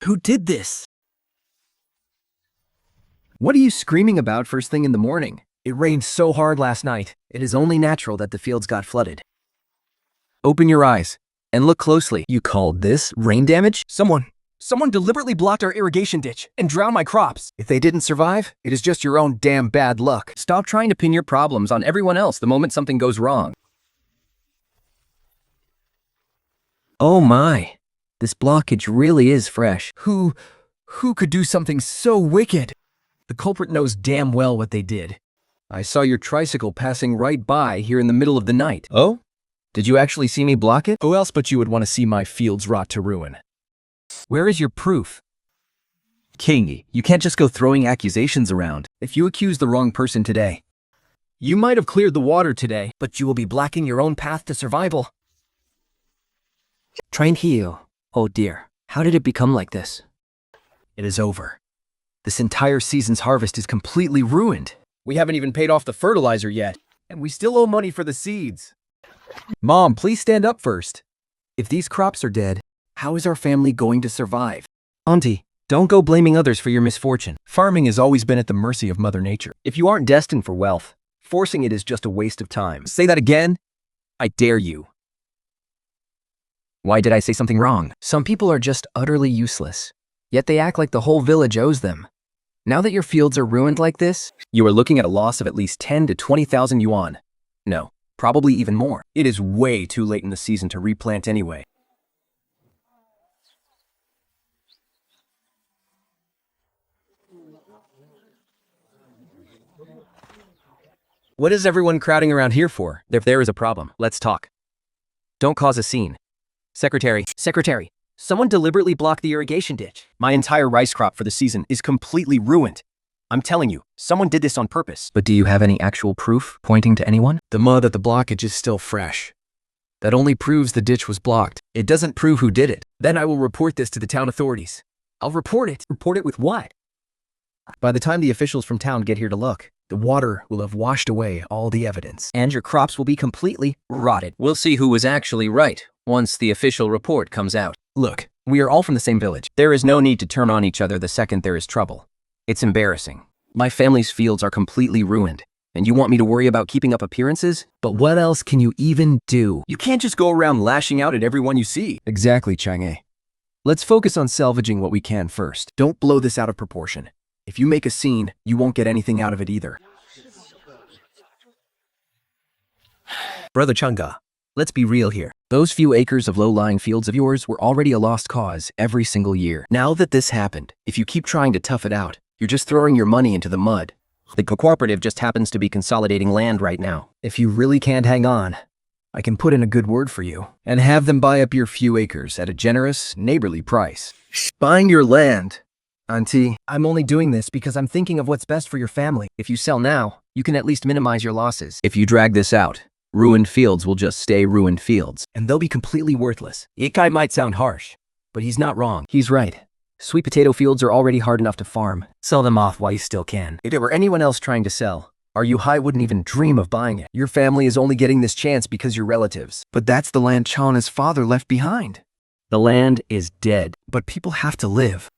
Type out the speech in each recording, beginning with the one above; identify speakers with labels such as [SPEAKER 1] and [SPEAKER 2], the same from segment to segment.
[SPEAKER 1] Who did this?
[SPEAKER 2] What are you screaming about first thing in the morning?
[SPEAKER 1] It rained so hard last night.
[SPEAKER 2] It is only natural that the fields got flooded. Open your eyes and look closely.
[SPEAKER 1] You called this rain damage?
[SPEAKER 3] Someone deliberately blocked our irrigation ditch and drowned my crops.
[SPEAKER 1] If they didn't survive, it is just your own damn bad luck.
[SPEAKER 2] Stop trying to pin your problems on everyone else the moment something goes wrong. Oh my, this blockage really is fresh.
[SPEAKER 1] Who could do something so wicked? The culprit knows damn well what they did.
[SPEAKER 2] I saw your tricycle passing right by here in the middle of the night.
[SPEAKER 1] Oh?
[SPEAKER 2] Did you actually see me block it?
[SPEAKER 1] Who else but you would want to see my fields rot to ruin?
[SPEAKER 2] Where is your proof? Changhe, you can't just go throwing accusations around. If you accuse the wrong person today,
[SPEAKER 1] you might have cleared the water today, but you will be blocking your own path to survival.
[SPEAKER 4] Try and heal. Oh dear, how did it become like this?
[SPEAKER 1] It is over. This entire season's harvest is completely ruined.
[SPEAKER 3] We haven't even paid off the fertilizer yet, and we still owe money for the seeds.
[SPEAKER 1] Mom, please stand up first. If these crops are dead, how is our family going to survive?
[SPEAKER 2] Auntie, don't go blaming others for your misfortune.
[SPEAKER 1] Farming has always been at the mercy of Mother Nature.
[SPEAKER 2] If you aren't destined for wealth, forcing it is just a waste of time.
[SPEAKER 1] Say that again? I dare you.
[SPEAKER 2] Why did I say something wrong?
[SPEAKER 4] Some people are just utterly useless, yet they act like the whole village owes them. Now that your fields are ruined like this,
[SPEAKER 2] you are looking at a loss of at least 10 to 20,000 yuan. No, probably even more.
[SPEAKER 3] It is way too late in the season to replant anyway.
[SPEAKER 2] What is everyone crowding around here for? If there is a problem, let's talk. Don't cause a scene. Secretary,
[SPEAKER 4] someone deliberately blocked the irrigation ditch.
[SPEAKER 3] My entire rice crop for the season is completely ruined. I'm telling you, someone did this on purpose.
[SPEAKER 2] But do you have any actual proof pointing to anyone?
[SPEAKER 1] The mud at the blockage is still fresh. That only proves the ditch was blocked. It doesn't prove who did it. Then I will report this to the town authorities.
[SPEAKER 4] I'll report it. Report it with what?
[SPEAKER 1] By the time the officials from town get here to look, the water will have washed away all the evidence.
[SPEAKER 4] And your crops will be completely rotted.
[SPEAKER 2] We'll see who was actually right once the official report comes out.
[SPEAKER 1] Look, we are all from the same village.
[SPEAKER 2] There is no need to turn on each other the second there is trouble. It's embarrassing. My family's fields are completely ruined, and you want me to worry about keeping up appearances?
[SPEAKER 1] But what else can you even do?
[SPEAKER 3] You can't just go around lashing out at everyone you see.
[SPEAKER 1] Exactly, Changhe. Let's focus on salvaging what we can first. Don't blow this out of proportion. If you make a scene, you won't get anything out of it either.
[SPEAKER 2] Brother Changhe, let's be real here. Those few acres of low-lying fields of yours were already a lost cause every single year. Now that this happened, if you keep trying to tough it out, you're just throwing your money into the mud. The cooperative just happens to be consolidating land right now.
[SPEAKER 1] If you really can't hang on, I can put in a good word for you and have them buy up your few acres at a generous, neighborly price. Buying your land. Auntie,
[SPEAKER 4] I'm only doing this because I'm thinking of what's best for your family. If you sell now, you can at least minimize your losses.
[SPEAKER 2] If you drag this out, ruined fields will just stay ruined fields.
[SPEAKER 1] and they'll be completely worthless. Ikai might sound harsh, but he's not wrong.
[SPEAKER 4] He's right. Sweet potato fields are already hard enough to farm. Sell them off while you still can.
[SPEAKER 1] If it were anyone else trying to sell, High wouldn't even dream of buying it. Your family is only getting this chance because you're relatives. But that's the land Chana's father left behind.
[SPEAKER 2] The land is dead.
[SPEAKER 1] But people have to live.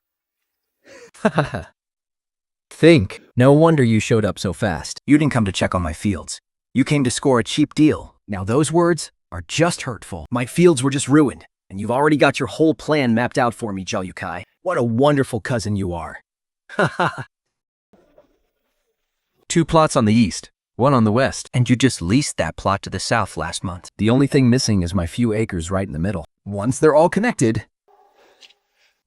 [SPEAKER 2] Think.
[SPEAKER 4] No wonder you showed up so fast.
[SPEAKER 1] You didn't come to check on my fields. You came to score a cheap deal. Now those words are just hurtful. My fields were just ruined, and you've already got your whole plan mapped out for me, Zhao Changhe. What a wonderful cousin you are.
[SPEAKER 2] 2 plots on the east, 1 on the west.
[SPEAKER 4] And you just leased that plot to the south last month.
[SPEAKER 1] The only thing missing is my few acres right in the middle. Once they're all connected,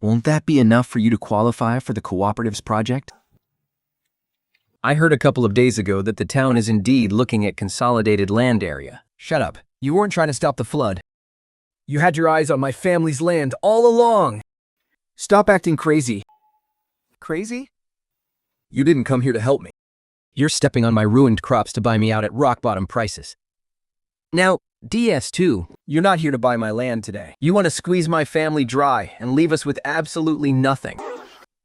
[SPEAKER 1] won't that be enough for you to qualify for the cooperative's project?
[SPEAKER 2] I heard a couple of days ago that the town is indeed looking at consolidated land area.
[SPEAKER 1] Shut up. You weren't trying to stop the flood. You had your eyes on my family's land all along. Stop acting crazy. Crazy? You didn't come here to help me.
[SPEAKER 2] You're stepping on my ruined crops to buy me out at rock-bottom prices. Now, DS2,
[SPEAKER 1] You're not here to buy my land today. You want to squeeze my family dry and leave us with absolutely nothing.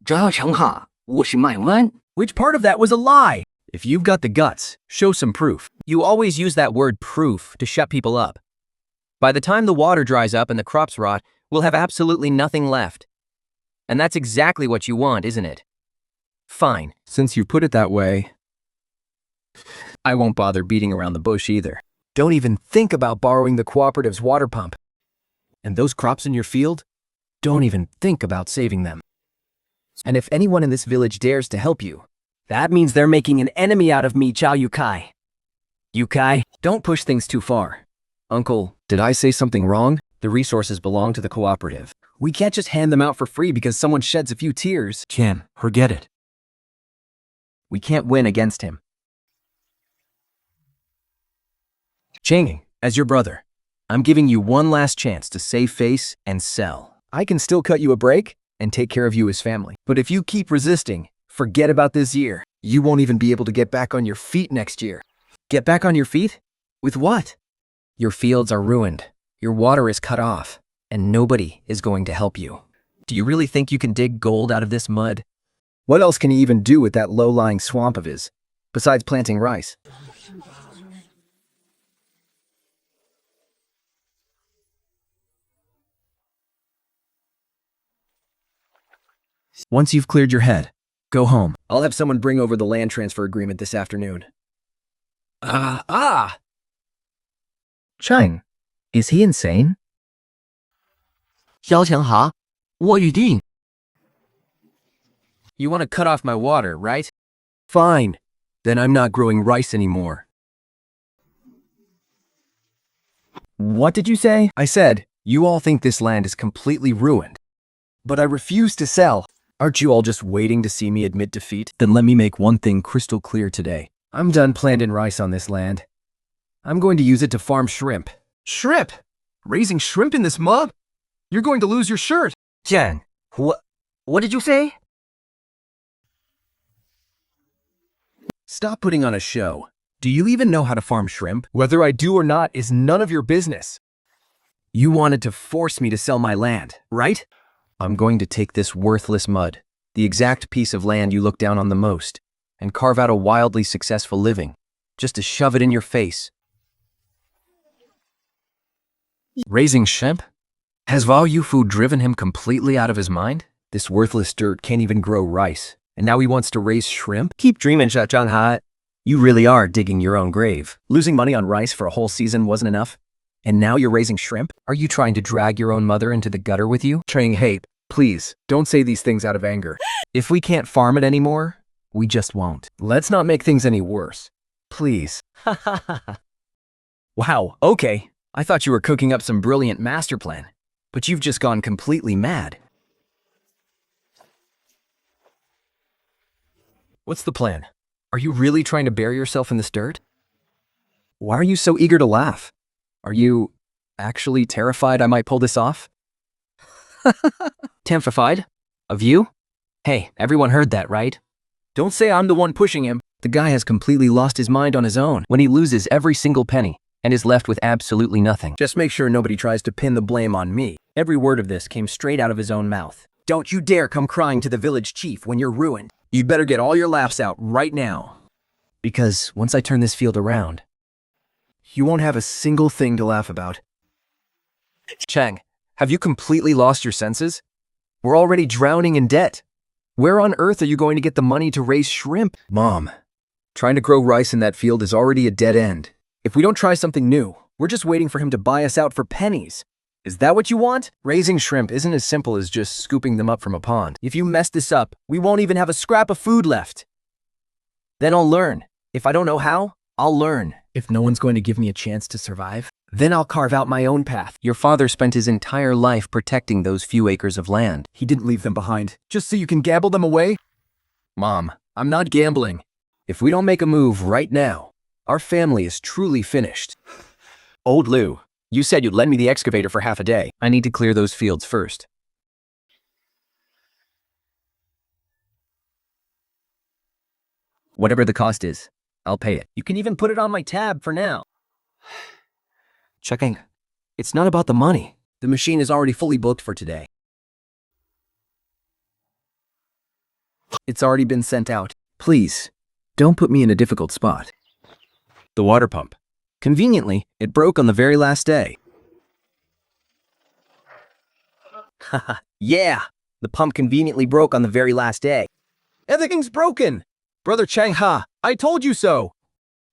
[SPEAKER 5] Zhao Changhe, 我是卖湾.
[SPEAKER 1] Which part of that was a lie? If you've got the guts, show some proof.
[SPEAKER 2] you always use that word proof to shut people up. By the time the water dries up and the crops rot, we'll have absolutely nothing left. And that's exactly what you want, isn't it? Fine, since you put it that way, I won't bother beating around the bush either.
[SPEAKER 1] Don't even think about borrowing the cooperative's water pump. And those crops in your field? Don't even think about saving them. And if anyone in this village dares to help you, that means they're making an enemy out of me, Zhao Yukai. Yukai, don't push things too far.
[SPEAKER 2] Uncle, did I say something wrong? The resources belong to the cooperative.
[SPEAKER 1] We can't just hand them out for free because someone sheds a few tears.
[SPEAKER 3] Chen, forget it.
[SPEAKER 2] We can't win against him.
[SPEAKER 1] Changhe, as your brother, I'm giving you one last chance to save face and sell. I can still cut you a break and take care of you as family. But if you keep resisting, forget about this year. You won't even be able to get back on your feet next year. Get back on your feet? With what?
[SPEAKER 2] Your fields are ruined, your water is cut off, and nobody is going to help you. Do you really think you can dig gold out of this mud?
[SPEAKER 1] What else can he even do with that low-lying swamp of his, besides planting rice? Once you've cleared your head, go home. I'll have someone bring over the land transfer agreement this afternoon.
[SPEAKER 4] Chang, is he insane?
[SPEAKER 5] 萧强哈，我预定。
[SPEAKER 1] You want to cut off my water, right? Fine. Then I'm not growing rice anymore. What did you say? I said, you all think this land is completely ruined. But I refuse to sell. Aren't you all just waiting to see me admit defeat? Then let me make one thing crystal clear today. I'm done planting rice on this land. I'm going to use it to farm shrimp. Shrimp? Raising shrimp in this mud? You're going to lose your shirt.
[SPEAKER 5] Chen, what did you say?
[SPEAKER 1] Stop putting on a show. Do you even know how to farm shrimp? Whether I do or not is none of your business. You wanted to force me to sell my land, right?
[SPEAKER 2] I'm going to take this worthless mud, the exact piece of land you look down on the most, and carve out a wildly successful living, just to shove it in your face. Raising shrimp? Has Zhao Yufu driven him completely out of his mind?
[SPEAKER 1] This worthless dirt can't even grow rice, and now he wants to raise shrimp?
[SPEAKER 3] Keep dreaming, Zhao Changhe.
[SPEAKER 1] You really are digging your own grave. Losing money on rice for a whole season wasn't enough? And now you're raising shrimp?
[SPEAKER 2] Are you trying to drag your own mother into the gutter with you?
[SPEAKER 1] Changhe, please, don't say these things out of anger.
[SPEAKER 2] If we can't farm it anymore, we just won't.
[SPEAKER 1] Let's not make things any worse. Please. Wow, okay. I thought you were cooking up some brilliant master plan, but you've just gone completely mad. What's the plan?
[SPEAKER 2] Are you really trying to bury yourself in this dirt?
[SPEAKER 1] Why are you so eager to laugh? Are you actually terrified I might pull this off?
[SPEAKER 2] Terrified? Of you? Hey, everyone heard that, right?
[SPEAKER 1] Don't say I'm the one pushing him. The guy has completely lost his mind on his own.
[SPEAKER 2] When he loses every single penny and is left with absolutely nothing.
[SPEAKER 1] Just make sure nobody tries to pin the blame on me. Every word of this came straight out of his own mouth. Don't you dare come crying to the village chief when you're ruined. You'd better get all your laughs out right now. Because once I turn this field around, you won't have a single thing to laugh about. Chang, have you completely lost your senses? We're already drowning in debt. Where on earth are you going to get the money to raise shrimp? Mom, trying to grow rice in that field is already a dead end. If we don't try something new, we're just waiting for him to buy us out for pennies. Is that what you want? Raising shrimp isn't as simple as just scooping them up from a pond. If you mess this up, we won't even have a scrap of food left. Then I'll learn. If I don't know how, I'll learn. If no one's going to give me a chance to survive, then I'll carve out my own path.
[SPEAKER 2] Your father spent his entire life protecting those few acres of land.
[SPEAKER 1] He didn't leave them behind, just so you can gamble them away? Mom, I'm not gambling. If we don't make a move right now, our family is truly finished. Old Lou, you said you'd lend me the excavator for half a day.
[SPEAKER 2] I need to clear those fields first. Whatever the cost is, I'll pay it.
[SPEAKER 1] You can even put it on my tab for now.
[SPEAKER 2] Checking.
[SPEAKER 1] It's not about the money. The machine is already fully booked for today. It's already been sent out. Please, don't put me in a difficult spot. The water pump. Conveniently, it broke on the very last day. Haha, yeah!
[SPEAKER 3] The pump conveniently broke on the very last day.
[SPEAKER 1] Everything's broken! Brother Changhe, I told you so!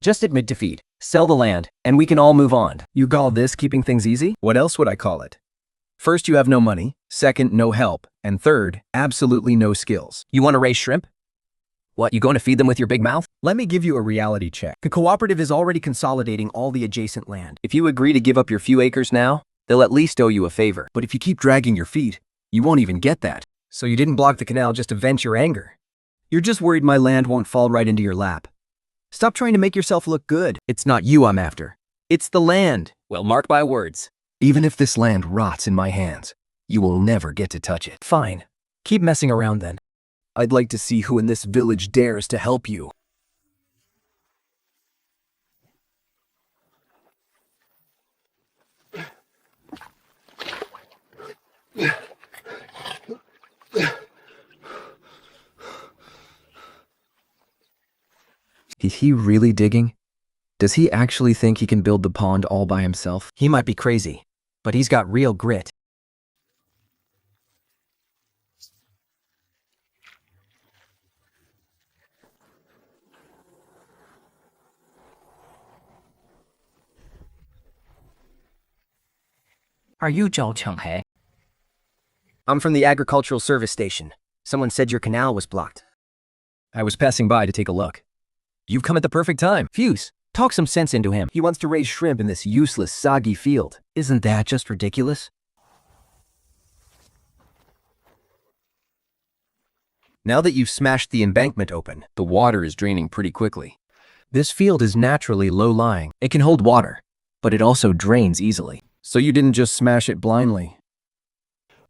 [SPEAKER 3] Just admit defeat, sell the land, and we can all move on.
[SPEAKER 1] You call this keeping things easy? What else would I call it? First, you have no money. Second, no help. And third, absolutely no skills.
[SPEAKER 3] You want to raise shrimp? What, you going to feed them with your big mouth?
[SPEAKER 1] Let me give you a reality check. The cooperative is already consolidating all the adjacent land.
[SPEAKER 3] If you agree to give up your few acres now, they'll at least owe you a favor.
[SPEAKER 1] But if you keep dragging your feet, you won't even get that. So you didn't block the canal just to vent your anger. You're just worried my land won't fall right into your lap. Stop trying to make yourself look good. It's not you I'm after. It's the land.
[SPEAKER 3] Well, mark my words.
[SPEAKER 1] Even if this land rots in my hands, you will never get to touch it. Fine. Keep messing around then. I'd like to see who in this village dares to help you.
[SPEAKER 2] Is he really digging? Does he actually think he can build the pond all by himself?
[SPEAKER 1] He might be crazy, but he's got real grit.
[SPEAKER 4] Are you Zhao Changhe?
[SPEAKER 3] I'm from the agricultural service station. Someone said your canal was blocked.
[SPEAKER 1] I was passing by to take a look. You've come at the perfect time.
[SPEAKER 3] Fuse, talk some sense into him. He wants to raise shrimp in this useless, soggy field. Isn't that just ridiculous?
[SPEAKER 1] Now that you've smashed the embankment open, the water is draining pretty quickly. This field is naturally low-lying. It can hold water, but it also drains easily. So you didn't just smash it blindly.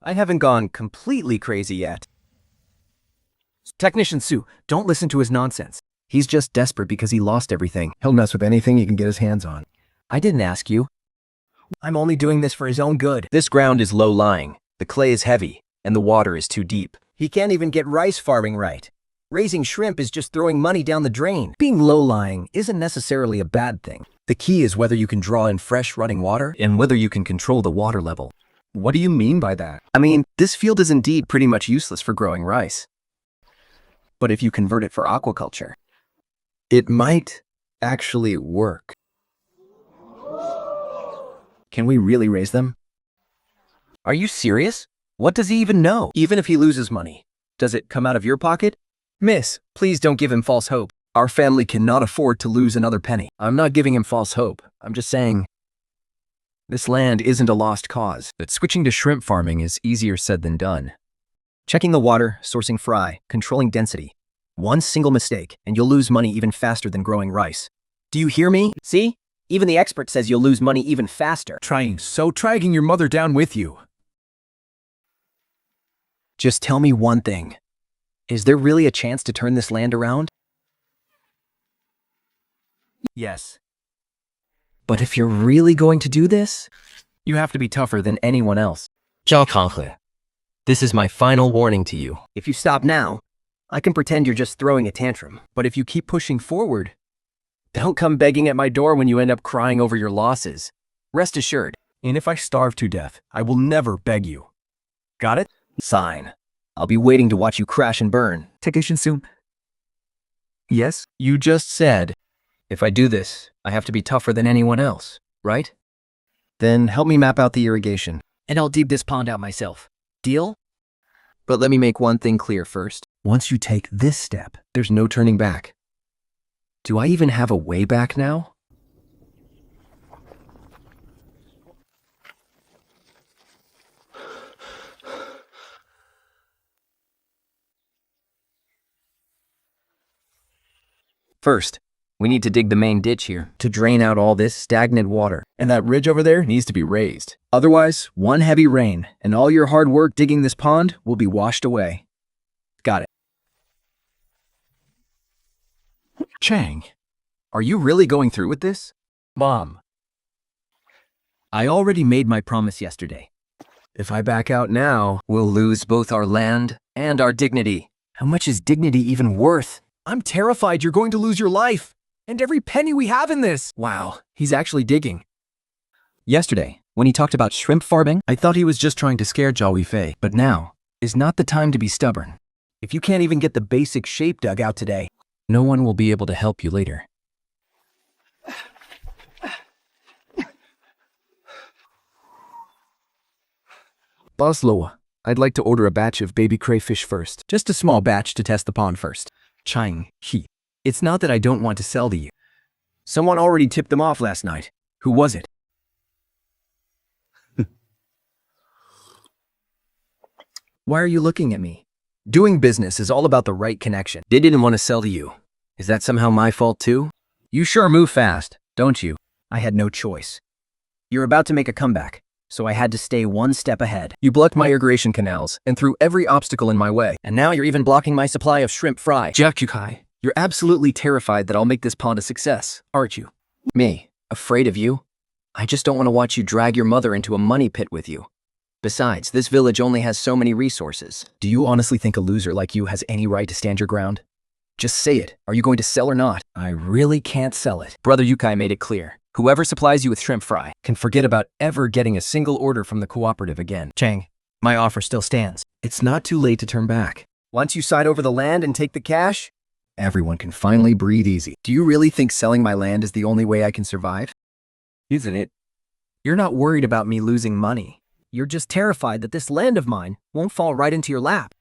[SPEAKER 3] I haven't gone completely crazy yet. Technician Sue, don't listen to his nonsense. He's just desperate because he lost everything.
[SPEAKER 1] He'll mess with anything he can get his hands on.
[SPEAKER 3] I didn't ask you. I'm only doing this for his own good. This ground is low-lying, the clay is heavy, and the water is too deep. He can't even get rice farming right. Raising shrimp is just throwing money down the drain. Being low-lying isn't necessarily a bad thing. The key is whether you can draw in fresh running water and whether you can control the water level.
[SPEAKER 1] What do you mean by that?
[SPEAKER 3] I mean, this field is indeed pretty much useless for growing rice. But if you convert it for aquaculture,
[SPEAKER 1] it might actually work.
[SPEAKER 3] Can we really raise them? Are you serious? What does he even know? Even if he loses money, does it come out of your pocket? Miss, please don't give him false hope.
[SPEAKER 1] Our family cannot afford to lose another penny.
[SPEAKER 3] I'm not giving him false hope. I'm just saying, this land isn't a lost cause.
[SPEAKER 2] That switching to shrimp farming is easier said than done.
[SPEAKER 3] Checking the water, sourcing fry, controlling density. One single mistake, and you'll lose money even faster than growing rice. Do you hear me? See? Even the expert says you'll lose money even faster.
[SPEAKER 1] Trying your mother down with you.
[SPEAKER 3] Just tell me one thing. Is there really a chance to turn this land around?
[SPEAKER 1] Yes.
[SPEAKER 3] But if you're really going to do this, you have to be tougher than anyone else.
[SPEAKER 5] Zhao Changhe, this is my final warning to you.
[SPEAKER 3] If you stop now, I can pretend you're just throwing a tantrum.
[SPEAKER 1] But if you keep pushing forward,
[SPEAKER 3] Don't come begging at my door when you end up crying over your losses. Rest assured.
[SPEAKER 1] and if I starve to death, I will never beg you. Got it?
[SPEAKER 3] Sign. I'll be waiting to watch you crash and burn.
[SPEAKER 4] Technician Sue. Yes?
[SPEAKER 1] You just said,
[SPEAKER 3] If I do this, I have to be tougher than anyone else, right?
[SPEAKER 1] then help me map out the irrigation.
[SPEAKER 4] And I'll deep this pond out myself. Deal?
[SPEAKER 3] But let me make one thing clear first.
[SPEAKER 1] Once you take this step,
[SPEAKER 3] There's no turning back. Do I even have a way back now? First, we need to dig the main ditch here to drain out all this stagnant water.
[SPEAKER 1] and that ridge over there needs to be raised. Otherwise, one heavy rain, and all your hard work digging this pond will be washed away. Got it. Chang, are you really going through with this?
[SPEAKER 3] Mom, I already made my promise yesterday. If I back out now, we'll lose both our land and our dignity. How much is dignity even worth?
[SPEAKER 1] I'm terrified you're going to lose your life, and every penny we have in this.
[SPEAKER 3] Wow, he's actually digging. Yesterday, when he talked about shrimp farming, I thought he was just trying to scare Zhao Fei. But now,
[SPEAKER 4] is not the time to be stubborn.
[SPEAKER 3] If you can't even get the basic shape dug out today,
[SPEAKER 4] No one will be able to help you later.
[SPEAKER 2] Boss Loa, I'd like to order a batch of baby crayfish first.
[SPEAKER 3] just a small batch to test the pond first.
[SPEAKER 2] Changhe, it's not that I don't want to sell to you.
[SPEAKER 3] Someone already tipped them off last night. Who was it?
[SPEAKER 2] Why are you looking at me? Doing business is all about the right connection.
[SPEAKER 3] They didn't want to sell to you. Is that somehow my fault too? You sure move fast, don't you? I had no choice. You're about to make a comeback, so I had to stay one step ahead.
[SPEAKER 2] You blocked my irrigation canals and threw every obstacle in my way.
[SPEAKER 3] And now you're even blocking my supply of shrimp fry.
[SPEAKER 2] Zhao Changhe, you're absolutely terrified that I'll make this pond a success, aren't you?
[SPEAKER 4] Me, afraid of you? I just don't want to watch you drag your mother into a money pit with you. Besides, this village only has so many resources.
[SPEAKER 2] Do you honestly think a loser like you has any right to stand your ground? Just say it. Are you going to sell or not?
[SPEAKER 3] I really can't sell it.
[SPEAKER 2] Brother Yukai made it clear. Whoever supplies you with shrimp fry can forget about ever getting a single order from the cooperative again.
[SPEAKER 3] Chang, my offer still stands.
[SPEAKER 2] It's not too late to turn back.
[SPEAKER 3] Once you side over the land and take the cash,
[SPEAKER 2] Everyone can finally breathe easy. Do you really think selling my land is the only way I can survive?
[SPEAKER 3] isn't it? You're not worried about me losing money. You're just terrified that this land of mine won't fall right into your lap.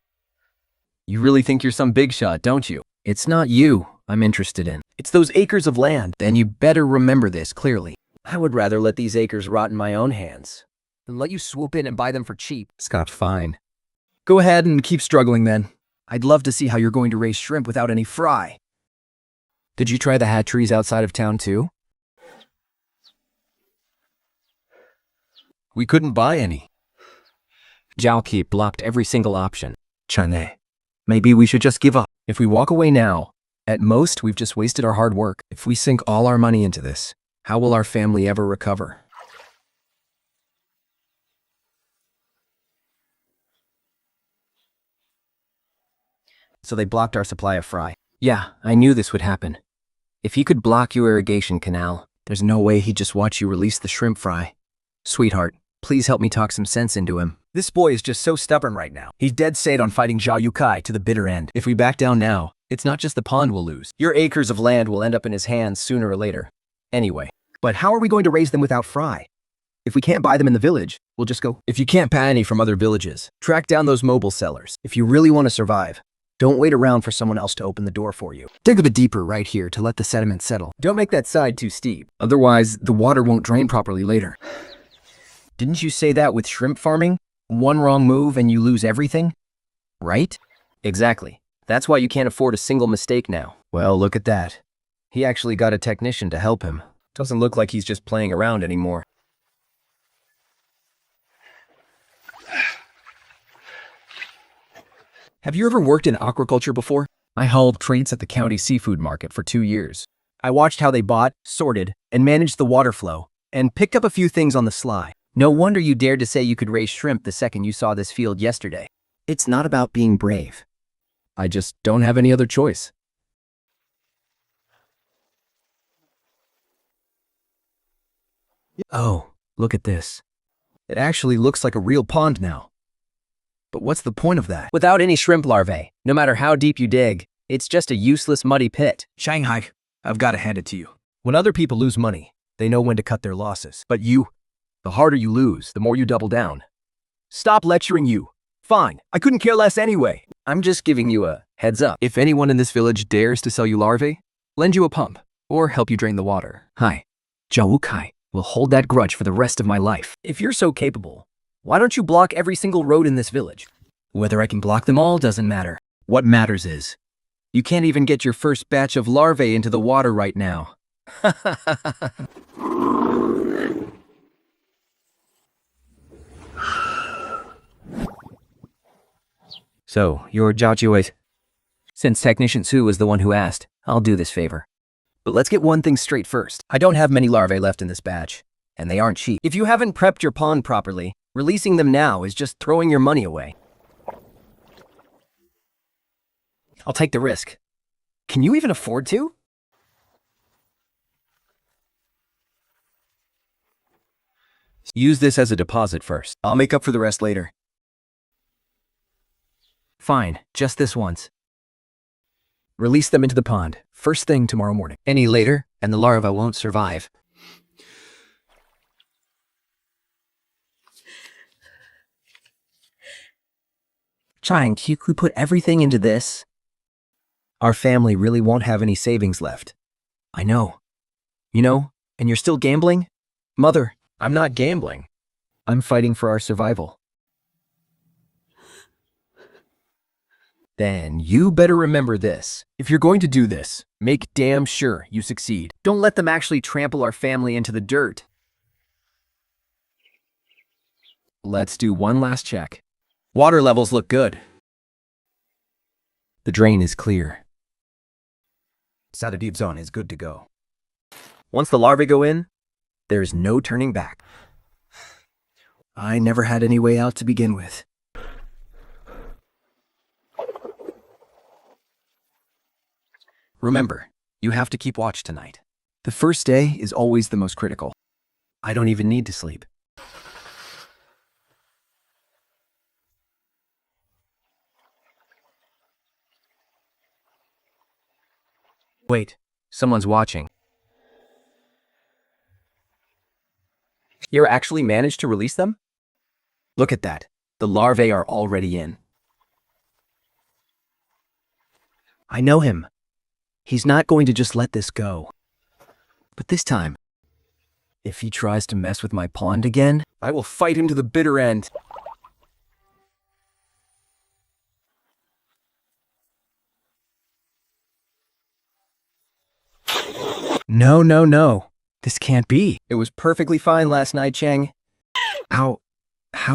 [SPEAKER 2] You really think you're some big shot, don't you? It's not you I'm interested in.
[SPEAKER 3] It's those acres of land.
[SPEAKER 2] Then you better remember this clearly.
[SPEAKER 3] I would rather let these acres rot in my own hands than let you swoop in and buy them for cheap.
[SPEAKER 2] Scott, fine. Go ahead and keep struggling then. I'd love to see how you're going to raise shrimp without any fry. Did you try the hatcheries outside of town too? We couldn't buy any.
[SPEAKER 4] Zhao Qi blocked every single option.
[SPEAKER 2] Changhe, maybe we should just give up. If we walk away now, at most we've just wasted our hard work. If we sink all our money into this, how will our family ever recover?
[SPEAKER 3] So they blocked our supply of fry.
[SPEAKER 4] Yeah, I knew this would happen. If he could block your irrigation canal,
[SPEAKER 2] There's no way he'd just watch you release the shrimp fry. Sweetheart, please help me talk some sense into him.
[SPEAKER 3] This boy is just so stubborn right now. He's dead set on fighting Zhao Yukai to the bitter end.
[SPEAKER 2] If we back down now, it's not just the pond we'll lose.
[SPEAKER 3] Your acres of land will end up in his hands sooner or later. Anyway, but how are we going to raise them without fry? If we can't buy them in the village, we'll just go.
[SPEAKER 2] If you can't buy any from other villages, track down those mobile sellers.
[SPEAKER 3] If you really want to survive, don't wait around for someone else to open the door for you.
[SPEAKER 2] Dig a bit deeper right here to let the sediment settle.
[SPEAKER 3] Don't make that side too steep.
[SPEAKER 2] Otherwise, the water won't drain properly later.
[SPEAKER 3] Didn't you say that with shrimp farming? One wrong move and you lose everything? Right? Exactly. That's why you can't afford a single mistake now. Well, look at that. He actually got a technician to help him. Doesn't look like he's just playing around anymore.
[SPEAKER 2] Have you ever worked in aquaculture before? I hauled crates at the county seafood market for 2 years.
[SPEAKER 3] I watched how they bought, sorted, and managed the water flow, and picked up a few things on the sly. No wonder you dared to say you could raise shrimp the second you saw this field yesterday. It's not about being brave.
[SPEAKER 2] I just don't have any other choice.
[SPEAKER 3] Oh, look at this. It actually looks like a real pond now. But what's the point of that? Without any shrimp larvae, no matter how deep you dig, it's just a useless muddy pit. Shanghai, I've got to hand it to you. When other people lose money, they know when to cut their losses. But you, the harder you lose, the more you double down. Stop lecturing you. Fine, I couldn't care less anyway. I'm just giving you a heads up.
[SPEAKER 2] If anyone in this village dares to sell you larvae, lend you a pump, or help you drain the water.
[SPEAKER 3] Hi, Zhao Kai will hold that grudge for the rest of my life. If you're so capable, why don't you block every single road in this village? Whether I can block them all doesn't matter. What matters is, you can't even get your first batch of larvae into the water right now. So, you're Zhao Changhe. Since Technician Su was the one who asked, I'll do this favor. But let's get one thing straight first. I don't have many larvae left in this batch, and they aren't cheap. If you haven't prepped your pond properly, releasing them now is just throwing your money away. I'll take the risk. Can you even afford to? Use this as a deposit first. I'll make up for the rest later.
[SPEAKER 2] Fine, just this once. Release them into the pond, first thing tomorrow morning.
[SPEAKER 4] Any later, and the larva won't survive.
[SPEAKER 2] Chang, you could put everything into this? Our family really won't have any savings left. I know. You know, and you're still gambling? Mother, I'm not gambling. I'm fighting for our survival. Then you better remember this. If you're going to do this, make damn sure you succeed. Don't let them actually trample our family into the dirt. Let's do one last check. Water levels look good. The drain is clear.
[SPEAKER 3] Sabotaged zone is good to go.
[SPEAKER 2] Once the larvae go in, there is no turning back. I never had any way out to begin with. Remember, you have to keep watch tonight. The first day is always the most critical. I don't even need to sleep. Wait, someone's watching. You actually managed to release them? Look at that. The larvae are already in. I know him. He's not going to just let this go. But this time, if he tries to mess with my pond again, I will fight him to the bitter end. No, no, no. This can't be. It was perfectly fine last night, Chang. How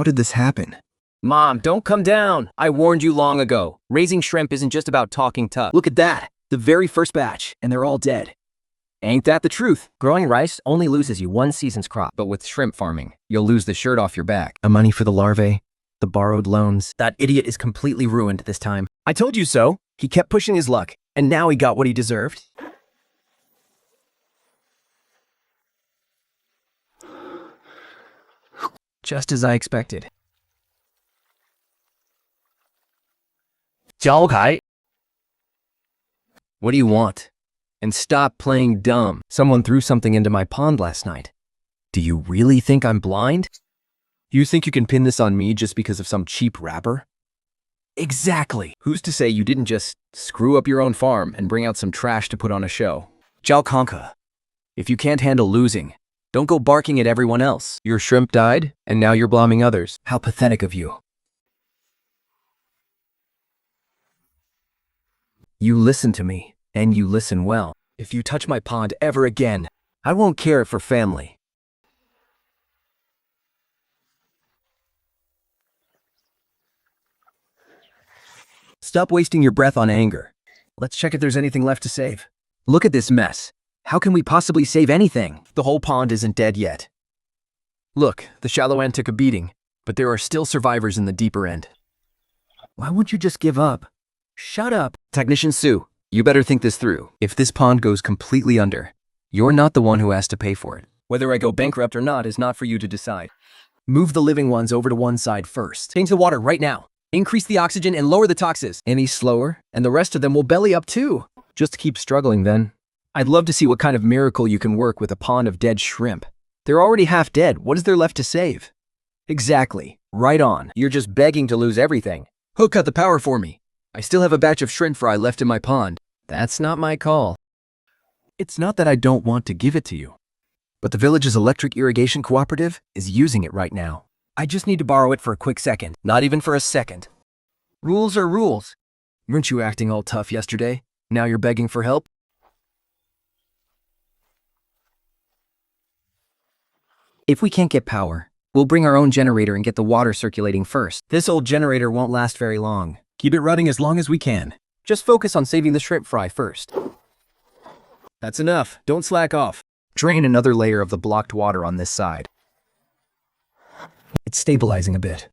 [SPEAKER 2] did this happen? Mom, don't come down. I warned you long ago. Raising shrimp isn't just about talking tough. Look at that. The very first batch, and they're all dead. Ain't that the truth? Growing rice only loses you one season's crop. But with shrimp farming, you'll lose the shirt off your back. The money for the larvae, the borrowed loans. That idiot is completely ruined this time. I told you so. He kept pushing his luck, and now he got what he deserved. Just as I expected.
[SPEAKER 5] Zhao Changhe.
[SPEAKER 2] What do you want? And stop playing dumb. Someone threw something into my pond last night. Do you really think I'm blind? You think you can pin this on me just because of some cheap rapper? Exactly. Who's to say you didn't just screw up your own farm and bring out some trash to put on a show? Zhao Changhe, if you can't handle losing, don't go barking at everyone else. Your shrimp died, and now you're blaming others. How pathetic of you. You listen to me, and you listen well. If you touch my pond ever again, I won't care for family. Stop wasting your breath on anger. Let's check if there's anything left to save. Look at this mess. How can we possibly save anything? The whole pond isn't dead yet. Look, the shallow end took a beating, but there are still survivors in the deeper end. Why won't you just give up? Shut up. Technician Sue, you better think this through. If this pond goes completely under, you're not the one who has to pay for it. Whether I go bankrupt or not is not for you to decide. Move the living ones over to one side first. Change the water right now. Increase the oxygen and lower the toxins. Any slower, and the rest of them will belly up too. Just keep struggling then. I'd love to see what kind of miracle you can work with a pond of dead shrimp. They're already half dead. What is there left to save? Exactly. Right on. You're just begging to lose everything. Who cut the power for me? I still have a batch of shrimp fry left in my pond. That's not my call. It's not that I don't want to give it to you, but the village's electric irrigation cooperative is using it right now. I just need to borrow it for a quick second. Not even for a second. Rules are rules. Weren't you acting all tough yesterday? Now you're begging for help? If we can't get power, we'll bring our own generator and get the water circulating first. This old generator won't last very long. Keep it running as long as we can. Just focus on saving the shrimp fry first. That's enough. Don't slack off. Drain another layer of the blocked water on this side. It's stabilizing a bit.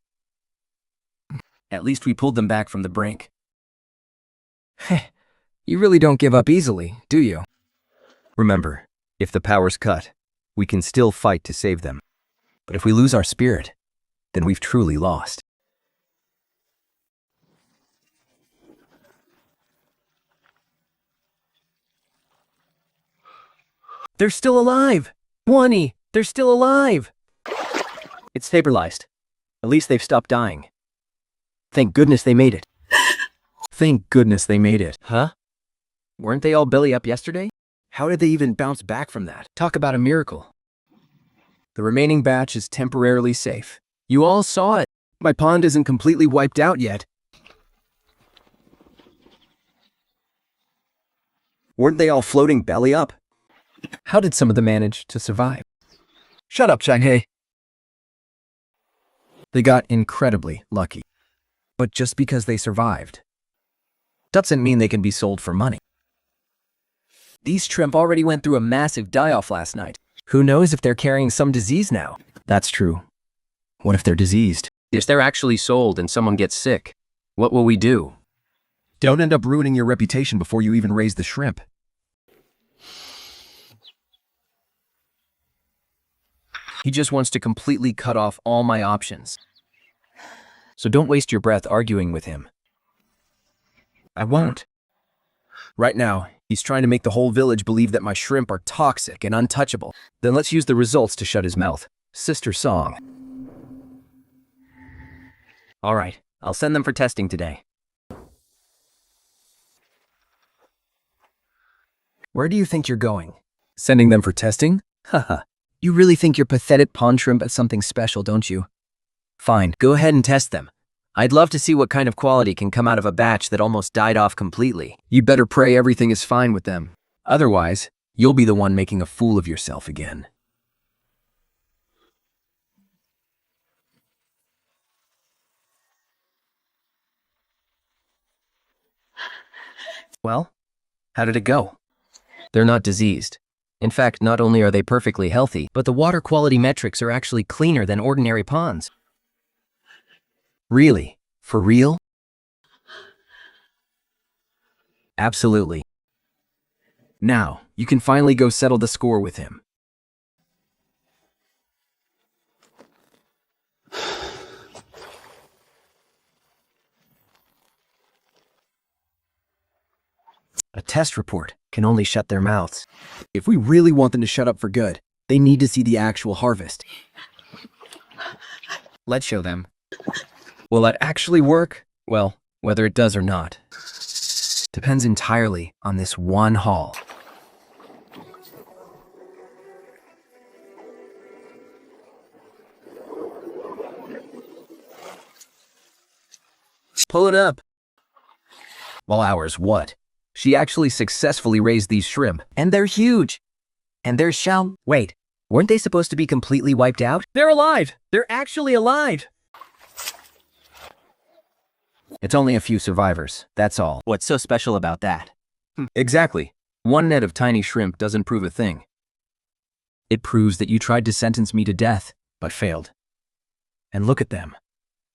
[SPEAKER 2] At least we pulled them back from the brink. You really don't give up easily, do you? Remember, if the power's cut, we can still fight to save them. But if we lose our spirit, then we've truly lost.
[SPEAKER 3] They're still alive! 20! They're still alive!
[SPEAKER 2] It's stabilized. At least they've stopped dying. Thank goodness they made it.
[SPEAKER 1] Thank goodness they made it.
[SPEAKER 2] Huh? Weren't they all belly up yesterday?
[SPEAKER 1] How did they even bounce back from that?
[SPEAKER 2] Talk about a miracle.
[SPEAKER 1] The remaining batch is temporarily safe. You all saw it. My pond isn't completely wiped out yet. Weren't they all floating belly up?
[SPEAKER 2] How did some of them manage to survive?
[SPEAKER 1] Shut up, Changhe. They got incredibly lucky. But just because they survived doesn't mean they can be sold for money.
[SPEAKER 2] These shrimp already went through a massive die-off last night. Who knows if they're carrying some disease now?
[SPEAKER 1] That's true. What if they're diseased?
[SPEAKER 2] If they're actually sold and someone gets sick, what will we do?
[SPEAKER 1] Don't end up ruining your reputation before you even raise the shrimp.
[SPEAKER 2] He just wants to completely cut off all my options. So don't waste your breath arguing with him.
[SPEAKER 1] I won't. Right now, he's trying to make the whole village believe that my shrimp are toxic and untouchable. Then let's use the results to shut his mouth. Sister song.
[SPEAKER 2] All right, I'll send them for testing today.
[SPEAKER 1] Where do you think you're going?
[SPEAKER 2] Sending them for testing?
[SPEAKER 1] Haha.
[SPEAKER 4] You really think your pathetic pond shrimp is something special, don't you?
[SPEAKER 2] Fine, go ahead and test them. I'd love to see what kind of quality can come out of a batch that almost died off completely.
[SPEAKER 1] You'd better pray everything is fine with them. Otherwise, you'll be the one making a fool of yourself again.
[SPEAKER 2] Well, how did it go? They're not diseased. In fact, not only are they perfectly healthy, but the water quality metrics are actually cleaner than ordinary ponds.
[SPEAKER 1] Really? For real?
[SPEAKER 2] Absolutely.
[SPEAKER 1] Now, you can finally go settle the score with him.
[SPEAKER 2] A test report can only shut their mouths.
[SPEAKER 1] If we really want them to shut up for good, they need to see the actual harvest.
[SPEAKER 2] Let's show them. Will that actually work? Well, whether it does or not, depends entirely on this one haul.
[SPEAKER 1] Pull it up.
[SPEAKER 2] Well, ours what? She actually successfully raised these shrimp.
[SPEAKER 4] And they're huge. And they're shell.
[SPEAKER 2] Wait, weren't they supposed to be completely wiped out?
[SPEAKER 3] They're alive! They're actually alive!
[SPEAKER 2] It's only a few survivors, that's all.
[SPEAKER 4] What's so special about that?
[SPEAKER 2] Exactly. One net of tiny shrimp doesn't prove a thing. It proves that you tried to sentence me to death, but failed. And look at them.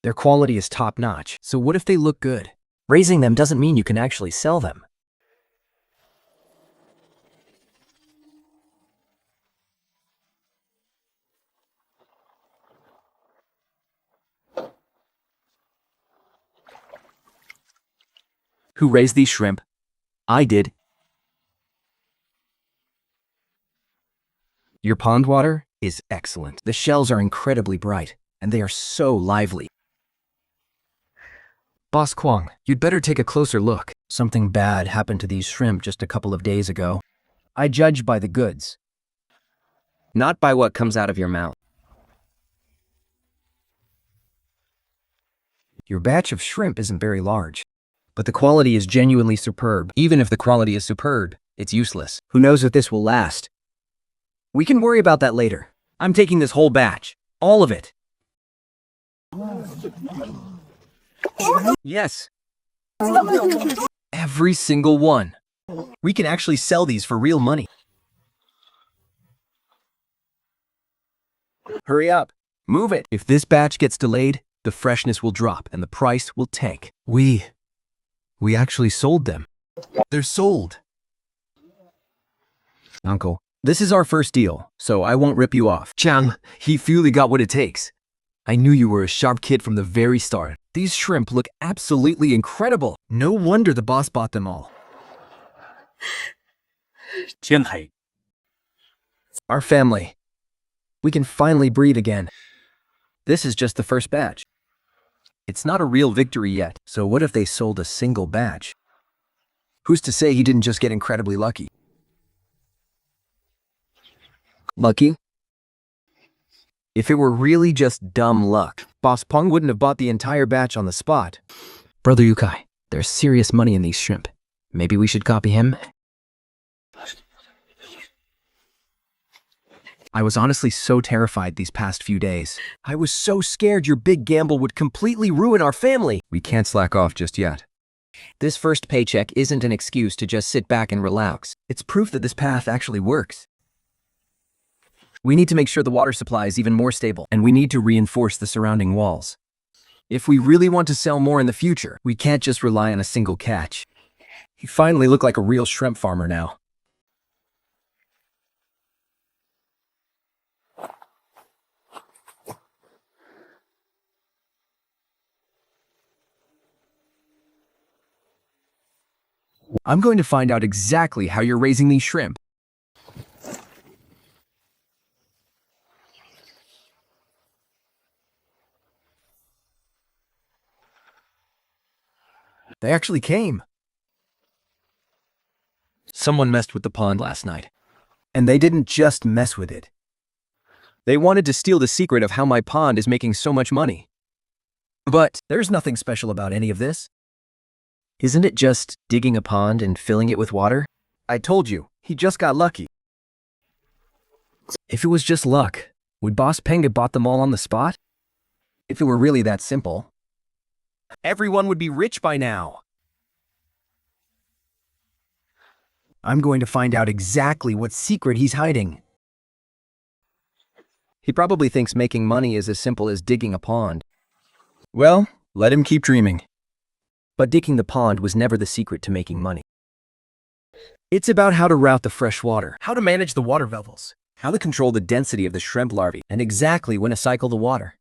[SPEAKER 2] Their quality is top-notch. So what if they look good?
[SPEAKER 4] Raising them doesn't mean you can actually sell them.
[SPEAKER 2] Who raised these shrimp? I did. Your pond water is excellent. The shells are incredibly bright, and they are so lively. Boss Kwong, you'd better take a closer look. Something bad happened to these shrimp just a couple of days ago. I judge by the goods, not by what comes out of your mouth. Your batch of shrimp isn't very large, but the quality is genuinely superb. Even if the quality is superb, it's useless. Who knows if this will last? We can worry about that later. I'm taking this whole batch. All of it. Yes. Every single one.
[SPEAKER 1] We can actually sell these for real money.
[SPEAKER 2] Hurry up. Move it. If this batch gets delayed, the freshness will drop and the price will tank. We actually sold them.
[SPEAKER 1] They're sold.
[SPEAKER 2] Uncle, this is our first deal, so I won't rip you off. Chang, he fully got what it takes. I knew you were a sharp kid from the very start. These shrimp look absolutely incredible.
[SPEAKER 1] No wonder the boss bought them all.
[SPEAKER 6] Changhe,
[SPEAKER 3] Our family. We can finally breathe again. This is just the first batch. It's not a real victory yet, so what if they sold a single batch? Who's to say he didn't just get incredibly lucky?
[SPEAKER 4] Lucky?
[SPEAKER 3] If it were really just dumb luck, Boss Peng wouldn't have bought the entire batch on the spot.
[SPEAKER 4] Brother Yukai, there's serious money in these shrimp. Maybe we should copy him?
[SPEAKER 3] I was honestly so terrified these past few days. I was so scared your big gamble would completely ruin our family. We can't slack off just yet.
[SPEAKER 4] This first paycheck isn't an excuse to just sit back and relax.
[SPEAKER 3] It's proof that this path actually works. We need to make sure the water supply is even more stable, and we need to reinforce the surrounding walls. If we really want to sell more in the future, we can't just rely on a single catch. You finally look like a real shrimp farmer now. I'm going to find out exactly how you're raising these shrimp. They actually came. Someone messed with the pond last night. And they didn't just mess with it. They wanted to steal the secret of how my pond is making so much money. But there's nothing special about any of this.
[SPEAKER 4] Isn't it just digging a pond and filling it with water?
[SPEAKER 3] I told you, he just got lucky. If it was just luck, would Boss Peng have bought them all on the spot? If it were really that simple, everyone would be rich by now. I'm going to find out exactly what secret he's hiding. He probably thinks making money is as simple as digging a pond. Well, let him keep dreaming. But digging the pond was never the secret to making money. It's about how to route the fresh water, how to manage the water levels, how to control the density of the shrimp larvae, and exactly when to cycle the water.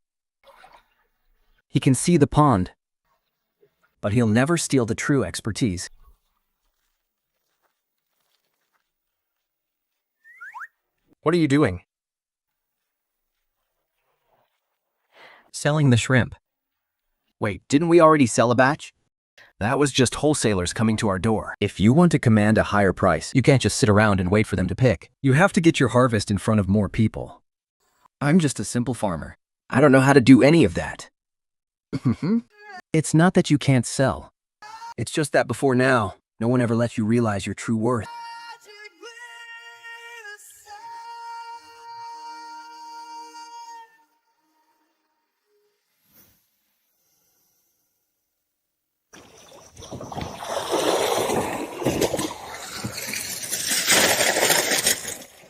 [SPEAKER 3] He can see the pond, but he'll never steal the true expertise. What are you doing?
[SPEAKER 4] Selling the shrimp.
[SPEAKER 3] Wait, didn't we already sell a batch? That was just wholesalers coming to our door. If you want to command a higher price, you can't just sit around and wait for them to pick. You have to get your harvest in front of more people. I'm just a simple farmer. I don't know how to do any of that. It's not that you can't sell. It's just that before now, no one ever lets you realize your true worth.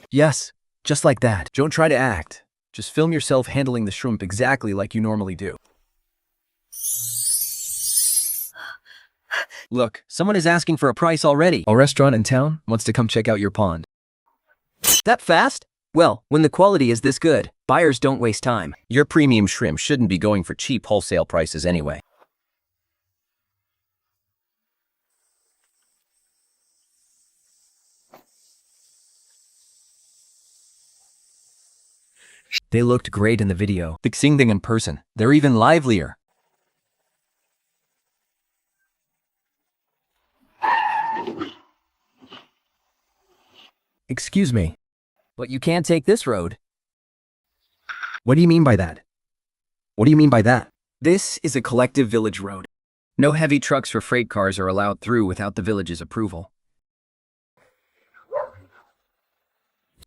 [SPEAKER 3] Yes, just like that. Don't try to act. Just film yourself handling the shrimp exactly like you normally do. Look, someone is asking for a price already. A restaurant in town wants to come check out your pond. That fast? Well, when the quality is this good, buyers don't waste time. Your premium shrimp shouldn't be going for cheap wholesale prices anyway. They looked great in the video. Seeing them in person, they're even livelier. Excuse me, but you can't take this road. What do you mean by that? What do you mean by that? This is a collective village road. No heavy trucks or freight cars are allowed through without the village's approval.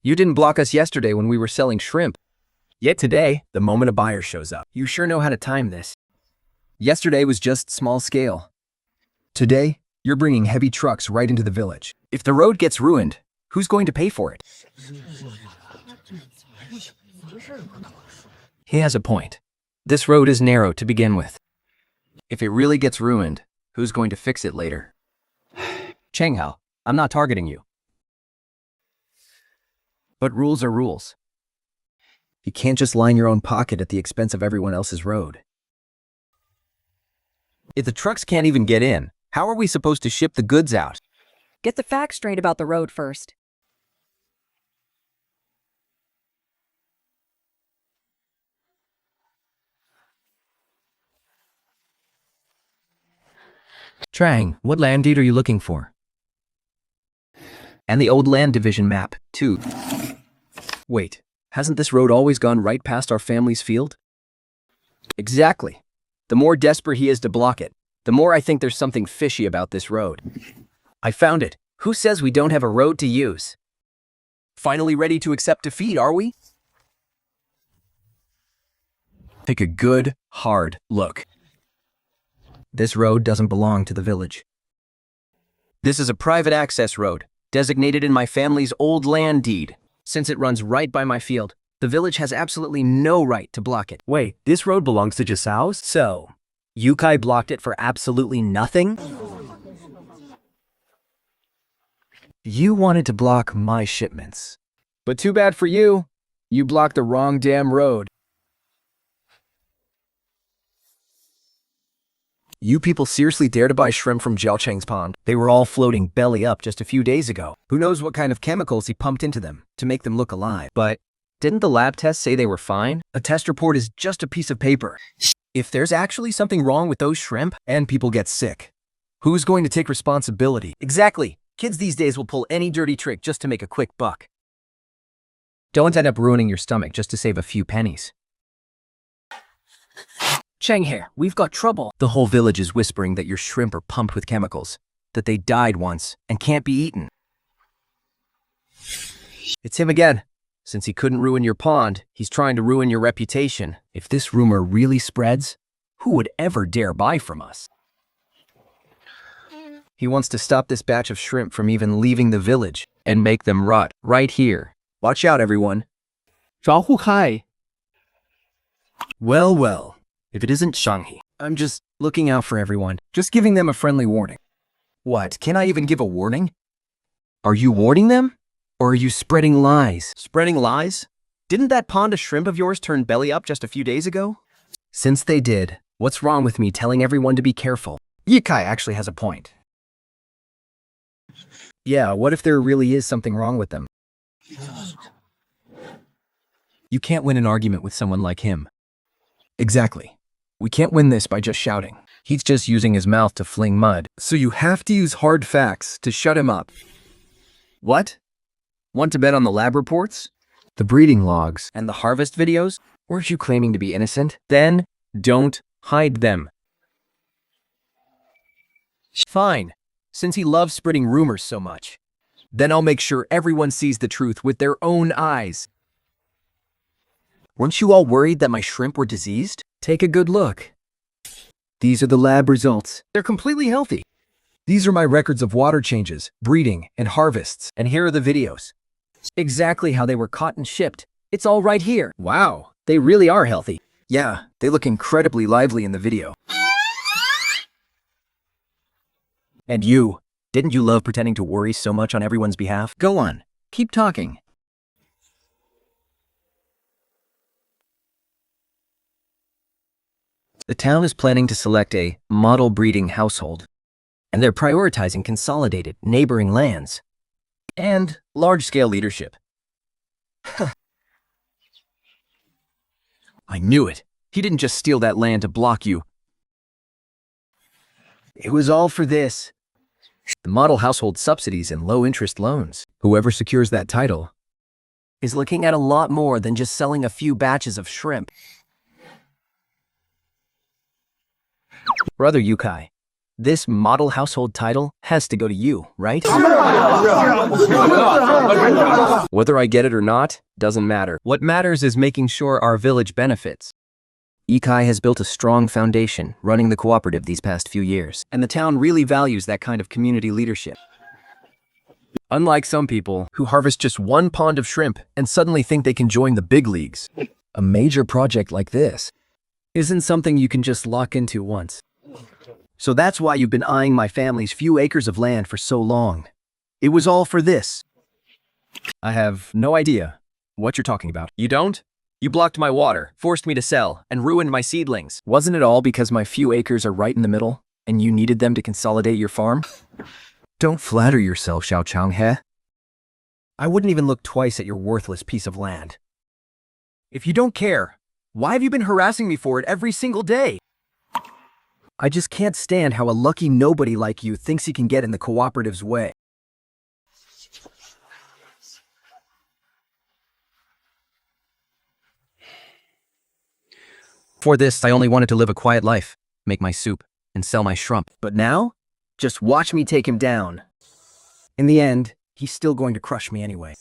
[SPEAKER 3] You didn't block us yesterday when we were selling shrimp. Yet today, the moment a buyer shows up, you sure know how to time this. Yesterday was just small scale. Today, you're bringing heavy trucks right into the village. If the road gets ruined, who's going to pay for it? He has a point. This road is narrow to begin with. If it really gets ruined, who's going to fix it later? Changhe, I'm not targeting you. But rules are rules. You can't just line your own pocket at the expense of everyone else's road. If the trucks can't even get in, how are we supposed to ship the goods out?
[SPEAKER 6] Get the facts straight about the road first.
[SPEAKER 2] Trang, what land deed are you looking for?
[SPEAKER 3] And the old land division map, too.
[SPEAKER 2] Wait, hasn't this road always gone right past our family's field?
[SPEAKER 3] Exactly. The more desperate he is to block it, the more I think there's something fishy about this road. I found it. Who says we don't have a road to use? Finally ready to accept defeat, are we? Take a good, hard look.
[SPEAKER 2] This road doesn't belong to the village.
[SPEAKER 3] This is a private access road, designated in my family's old land deed. Since it runs right by my field, the village has absolutely no right to block it.
[SPEAKER 1] Wait, this road belongs to Jisao's? So, Yukai blocked it for absolutely nothing? You wanted to block my shipments.
[SPEAKER 3] But too bad for you. You blocked the wrong damn road.
[SPEAKER 1] You people seriously dare to buy shrimp from Zhao Chang's pond? They were all floating belly up just a few days ago. Who knows what kind of chemicals he pumped into them to make them look alive?
[SPEAKER 3] But didn't the lab test say they were fine?
[SPEAKER 1] A test report is just a piece of paper. If there's actually something wrong with those shrimp and people get sick, who's going to take responsibility?
[SPEAKER 3] Exactly. Kids these days will pull any dirty trick just to make a quick buck.
[SPEAKER 2] Don't end up ruining your stomach just to save a few pennies.
[SPEAKER 3] Changhe, we've got trouble.
[SPEAKER 1] The whole village is whispering that your shrimp are pumped with chemicals, that they died once and can't be eaten.
[SPEAKER 3] It's him again. Since he couldn't ruin your pond, he's trying to ruin your reputation.
[SPEAKER 1] If this rumor really spreads, who would ever dare buy from us?
[SPEAKER 3] He wants to stop this batch of shrimp from even leaving the village and make them rot right here. Watch out, everyone.
[SPEAKER 5] 找户开
[SPEAKER 1] Well, well, if it isn't Changhe.
[SPEAKER 3] I'm just looking out for everyone.
[SPEAKER 1] Just giving them a friendly warning. What, can I even give a warning?
[SPEAKER 3] Are you warning them? Or are you spreading lies?
[SPEAKER 1] Spreading lies? Didn't that pond of shrimp of yours turn belly up just a few days ago?
[SPEAKER 3] Since they did, what's wrong with me telling everyone to be careful?
[SPEAKER 1] Yukai actually has a point.
[SPEAKER 3] Yeah, what if there really is something wrong with them?
[SPEAKER 1] You can't win an argument with someone like him. Exactly. We can't win this by just shouting.
[SPEAKER 3] He's just using his mouth to fling mud.
[SPEAKER 1] So you have to use hard facts to shut him up.
[SPEAKER 3] What? Want to bet on the lab reports?
[SPEAKER 1] The breeding logs.
[SPEAKER 3] And the harvest videos? Weren't you claiming to be innocent? Then, don't hide them. Fine, since he loves spreading rumors so much.
[SPEAKER 1] Then I'll make sure everyone sees the truth with their own eyes.
[SPEAKER 3] Weren't you all worried that my shrimp were diseased? Take a good look. These are the lab results. They're completely healthy.
[SPEAKER 1] These are my records of water changes, breeding, and harvests.
[SPEAKER 3] And here are the videos. Exactly how they were caught and shipped. It's all right here. Wow, they really are healthy.
[SPEAKER 1] Yeah, they look incredibly lively in the video.
[SPEAKER 3] And you, didn't you love pretending to worry so much on everyone's behalf? Go on, keep talking. The town is planning to select a model breeding household, and they're prioritizing consolidated neighboring lands and large-scale leadership.
[SPEAKER 1] I knew it. He didn't just steal that land to block you.
[SPEAKER 3] It was all for this. The model household subsidies and low-interest loans.
[SPEAKER 1] Whoever secures that title
[SPEAKER 3] Is looking at a lot more than just selling a few batches of shrimp. Brother Yukai, this model household title has to go to you, right? Whether I get it or not, doesn't matter. What matters is making sure our village benefits. Ikai has built a strong foundation running the cooperative these past few years, and the town really values that kind of community leadership.
[SPEAKER 1] Unlike some people who harvest just one pond of shrimp and suddenly think they can join the big leagues.
[SPEAKER 3] A major project like this isn't something you can just lock into once. So that's why you've been eyeing my family's few acres of land for so long. It was all for this.
[SPEAKER 1] I have no idea what you're talking about. You don't? You blocked my water, forced me to sell, and ruined my seedlings.
[SPEAKER 3] Wasn't it all because my few acres are right in the middle, and you needed them to consolidate your farm?
[SPEAKER 1] Don't flatter yourself, Zhao Changhe.
[SPEAKER 3] I wouldn't even look twice at your worthless piece of land. If you don't care, why have you been harassing me for it every single day? I just can't stand how a lucky nobody like you thinks he can get in the cooperative's way.
[SPEAKER 2] For this, I only wanted to live a quiet life, make my soup, and sell my shrimp.
[SPEAKER 3] But now, just watch me take him down. In the end, he's still going to crush me anyway.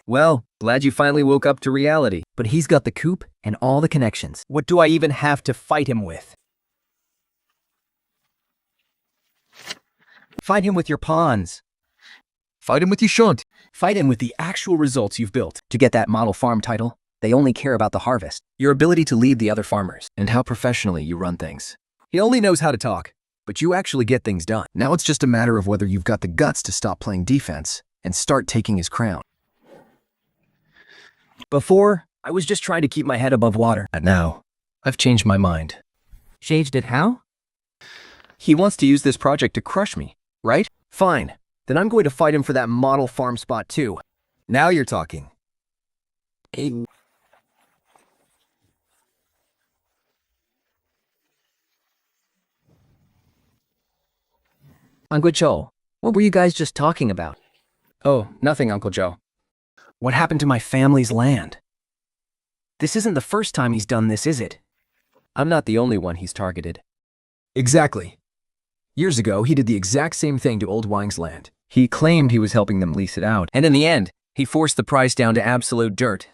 [SPEAKER 2] Well, glad you finally woke up to reality.
[SPEAKER 3] But he's got the coop and all the connections. What do I even have to fight him with? Fight him with your pawns.
[SPEAKER 2] Fight him with your shunt.
[SPEAKER 3] Fight him with the actual results you've built. To get that model farm title, they only care about the harvest.
[SPEAKER 2] Your ability to lead the other farmers, and how professionally you run things.
[SPEAKER 3] He only knows how to talk, but you actually get things done.
[SPEAKER 2] Now it's just a matter of whether you've got the guts to stop playing defense and start taking his crown.
[SPEAKER 3] Before, I was just trying to keep my head above water.
[SPEAKER 2] And now, I've changed my mind.
[SPEAKER 5] Changed it how?
[SPEAKER 2] He wants to use this project to crush me, right?
[SPEAKER 3] Fine. Then I'm going to fight him for that model farm spot too.
[SPEAKER 2] Now you're talking.
[SPEAKER 5] Uncle Joe, what were you guys just talking about?
[SPEAKER 2] Oh, nothing, Uncle Joe.
[SPEAKER 3] What happened to my family's land? This isn't the first time he's done this, is it?
[SPEAKER 2] I'm not the only one he's targeted.
[SPEAKER 3] Exactly. Years ago, he did the exact same thing to Old Wang's land.
[SPEAKER 2] He claimed he was helping them lease it out, and in the end, he forced the price down to absolute dirt.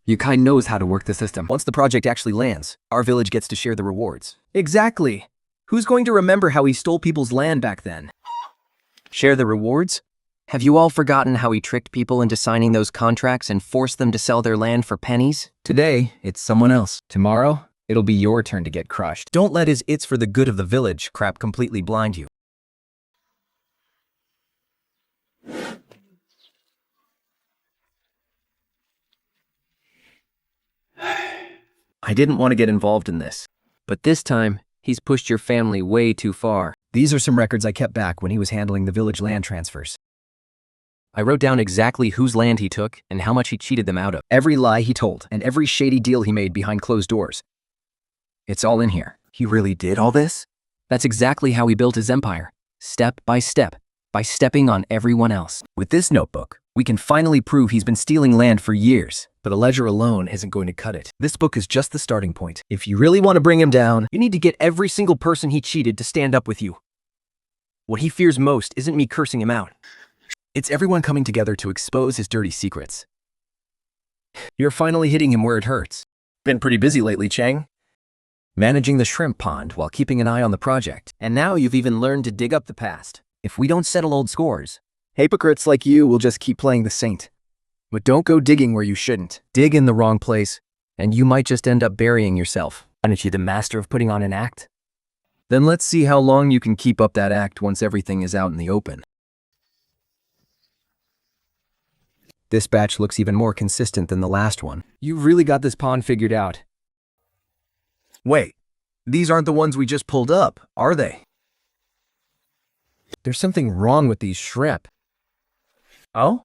[SPEAKER 4] Yukai knows how to work the system.
[SPEAKER 3] Once the project actually lands, our village gets to share the rewards. Exactly. Who's going to remember how he stole people's land back then?
[SPEAKER 4] Share the rewards? Have you all forgotten how he tricked people into signing those contracts and forced them to sell their land for pennies?
[SPEAKER 2] Today, it's someone else. Tomorrow, it'll be your turn to get crushed.
[SPEAKER 3] Don't let his "it's for the good of the village" crap completely blind you.
[SPEAKER 2] I didn't want to get involved in this.
[SPEAKER 4] But this time, he's pushed your family way too far.
[SPEAKER 3] These are some records I kept back when he was handling the village land transfers.
[SPEAKER 4] I wrote down exactly whose land he took and how much he cheated them out of.
[SPEAKER 3] Every lie he told and every shady deal he made behind closed doors. It's all in here.
[SPEAKER 2] He really did all this?
[SPEAKER 4] That's exactly how he built his empire, step by stepping on everyone else.
[SPEAKER 3] With this notebook, we can finally prove he's been stealing land for years, but a ledger alone isn't going to cut it. This book is just the starting point. If you really want to bring him down, you need to get every single person he cheated to stand up with you. What he fears most isn't me cursing him out. It's everyone coming together to expose his dirty secrets. You're finally hitting him where it hurts. Been pretty busy lately, Chang. Managing the shrimp pond while keeping an eye on the project. And now you've even learned to dig up the past. If we don't settle old scores, hypocrites like you will just keep playing the saint. But don't go digging where you shouldn't. Dig in the wrong place, and you might just end up burying yourself. Aren't you the master of putting on an act? Then let's see how long you can keep up that act once everything is out in the open. This batch looks even more consistent than the last one. You've really got this pond figured out. Wait, these aren't the ones we just pulled up, are they? There's something wrong with these shrimp. Oh?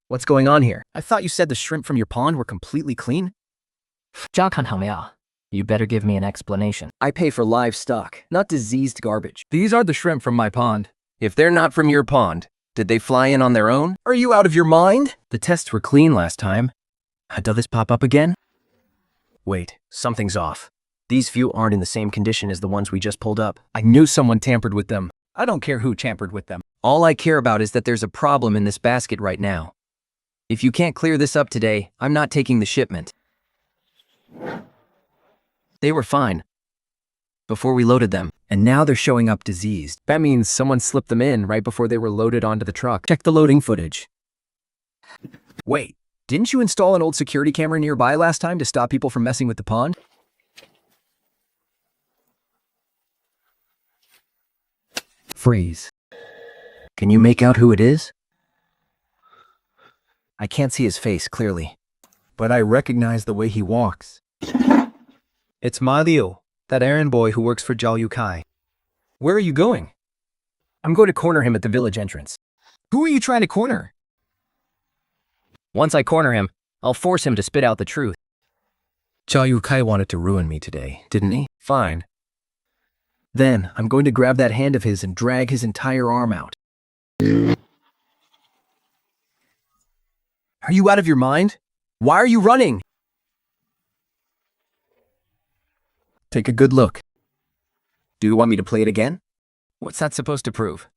[SPEAKER 3] What's going on here? I thought you said the shrimp from your pond were completely clean?
[SPEAKER 5] You better give me an explanation.
[SPEAKER 3] I pay for livestock, not diseased garbage.
[SPEAKER 2] These are the shrimp from my pond. If they're not from your pond, did they fly in on their own?
[SPEAKER 3] Are you out of your mind?
[SPEAKER 2] The tests were clean last time. Does this pop up again?
[SPEAKER 3] Wait, something's off. These few aren't in the same condition as the ones we just pulled up. I knew someone tampered with them. I don't care who tampered with them.
[SPEAKER 4] All I care about is that there's a problem in this basket right now. If you can't clear this up today, I'm not taking the shipment. They were fine before we loaded them,
[SPEAKER 3] and now they're showing up diseased. That means someone slipped them in right before they were loaded onto the truck. Check the loading footage. Wait, didn't you install an old security camera nearby last time to stop people from messing with the pond? Freeze. Can you make out who it is? I can't see his face clearly, but I recognize the way he walks. It's Ma Liu, that errand boy who works for Zhao Yukai. Where are you going? I'm going to corner him at the village entrance. Who are you trying to corner?
[SPEAKER 4] once I corner him, I'll force him to spit out the truth.
[SPEAKER 2] Zhao Changhe wanted to ruin me today, didn't he?
[SPEAKER 3] Fine. Then I'm going to grab that hand of his and drag his entire arm out. Are you out of your mind? Why are you running? Take a good look. Do you want me to play it again?
[SPEAKER 2] What's that supposed to prove?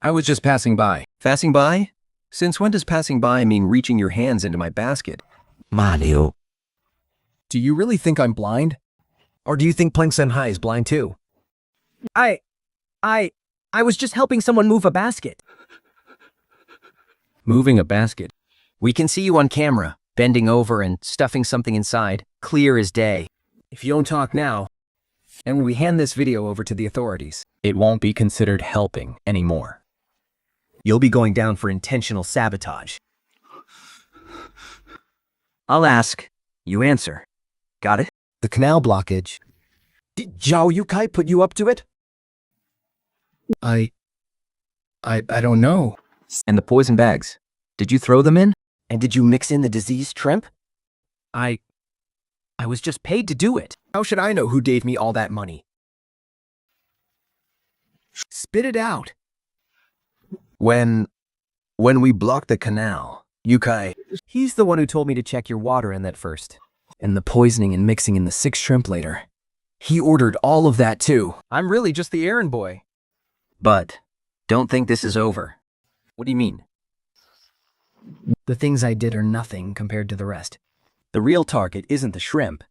[SPEAKER 2] I was just passing by.
[SPEAKER 3] Passing by? Since when does passing by mean reaching your hands into my basket?
[SPEAKER 5] Mario.
[SPEAKER 3] Do you really think I'm blind? Or do you think Plank Senhai is blind too?
[SPEAKER 5] I was just helping someone move a basket.
[SPEAKER 2] Moving a basket.
[SPEAKER 3] We can see you on camera, bending over and stuffing something inside, clear as day. If you don't talk now, and when we hand this video over to the authorities,
[SPEAKER 2] It won't be considered helping anymore.
[SPEAKER 3] you'll be going down for intentional sabotage.
[SPEAKER 5] I'll ask. You answer. Got it?
[SPEAKER 3] The canal blockage. Did Zhao Changhe put you up to it?
[SPEAKER 2] I don't know.
[SPEAKER 3] And the poison bags. Did you throw them in? And did you mix in the diseased shrimp? I was just paid to do it. How should I know who gave me all that money? Spit it out. When we blocked the canal, Changhe, he's the one who told me to check your water in that first. And the poisoning and mixing in the 6 shrimp later. He ordered all of that too. I'm really just the errand boy.
[SPEAKER 5] But don't think this is over.
[SPEAKER 3] What do you mean? The things I did are nothing compared to the rest. The real target isn't the shrimp.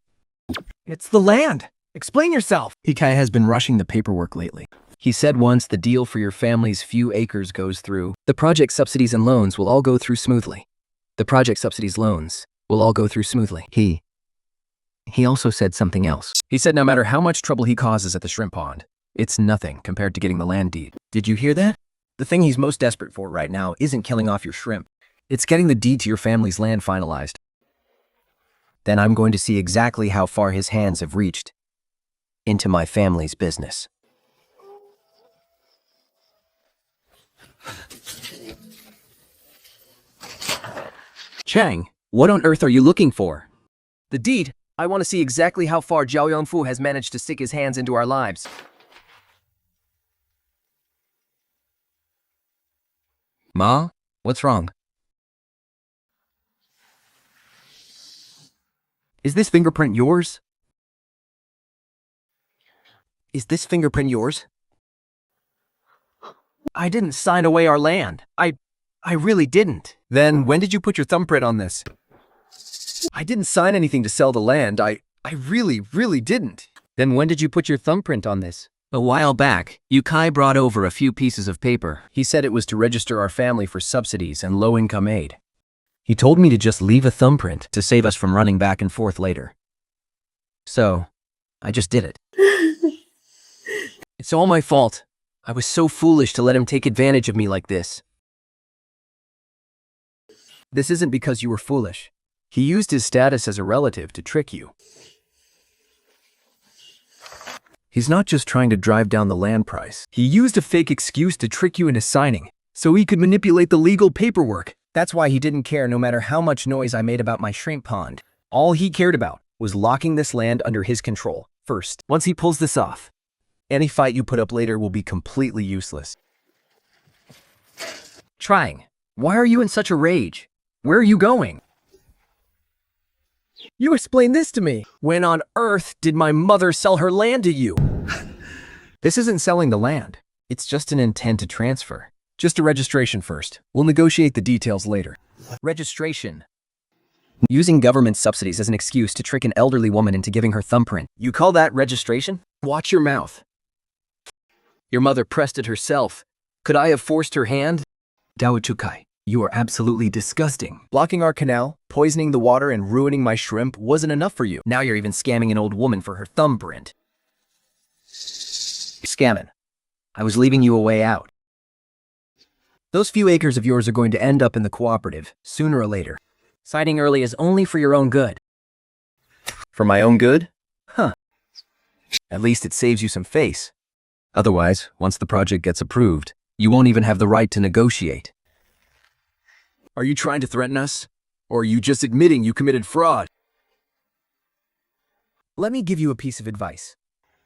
[SPEAKER 3] It's the land. Explain yourself.
[SPEAKER 2] Changhe has been rushing the paperwork lately.
[SPEAKER 3] He said once the deal for your family's few acres goes through,
[SPEAKER 4] The project subsidies and loans will all go through smoothly. The project subsidies loans will all go through smoothly. He also said something else.
[SPEAKER 2] He said no matter how much trouble he causes at the shrimp pond, it's nothing compared to getting the land deed.
[SPEAKER 3] did you hear that? The thing he's most desperate for right now isn't killing off your shrimp. It's getting the deed to your family's land finalized. Then I'm going to see exactly how far his hands have reached into my family's business.
[SPEAKER 4] Chang, what on earth are you looking for?
[SPEAKER 3] The deed. I want to see exactly how far Zhao Yongfu has managed to stick his hands into our lives.
[SPEAKER 4] Ma, what's wrong?
[SPEAKER 3] Is this fingerprint yours? Is this fingerprint yours? I didn't sign away our land. I really didn't. Then when did you put your thumbprint on this? I didn't sign anything to sell the land. I really didn't.
[SPEAKER 4] Then when did you put your thumbprint on this? A while back, Changhe brought over a few pieces of paper.
[SPEAKER 3] He said it was to register our family for subsidies and low-income aid. He told me to just leave a thumbprint to save us from running back and forth later. So, I just did it. It's all my fault. I was so foolish to let him take advantage of me like this. This isn't because you were foolish. He used his status as a relative to trick you. He's not just trying to drive down the land price. He used a fake excuse to trick you into signing, so he could manipulate the legal paperwork. That's why he didn't care no matter how much noise I made about my shrimp pond. All he cared about was locking this land under his control first. Once he pulls this off, any fight you put up later will be completely useless.
[SPEAKER 5] Trying. Why are you in such a rage? Where are you going?
[SPEAKER 3] You explain this to me. When on earth did my mother sell her land to you? This isn't selling the land. It's just an intent to transfer. Just a registration first. We'll negotiate the details later. Registration. Using government subsidies as an excuse to trick an elderly woman into giving her thumbprint. You call that registration? Watch your mouth. Your mother pressed it herself. Could I have forced her hand? Zhao Changhe, you are absolutely disgusting. Blocking our canal, poisoning the water, and ruining my shrimp wasn't enough for you. Now you're even scamming an old woman for her thumbprint. Scamming. I was leaving you a way out. Those few acres of yours are going to end up in the cooperative, sooner or later. Signing early is only for your own good. For my own good? Huh. At least it saves you some face. Otherwise, once the project gets approved, you won't even have the right to negotiate. Are you trying to threaten us? Or are you just admitting you committed fraud? Let me give you a piece of advice.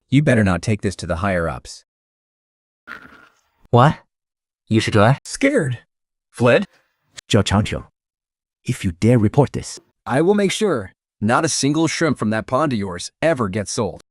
[SPEAKER 2] You better not take this to the higher-ups.
[SPEAKER 5] What? You should lie?
[SPEAKER 3] Scared.
[SPEAKER 2] Fled?
[SPEAKER 3] Zhao Changhe, if you dare report this,
[SPEAKER 2] I will make sure not a single shrimp from that pond of yours ever gets sold.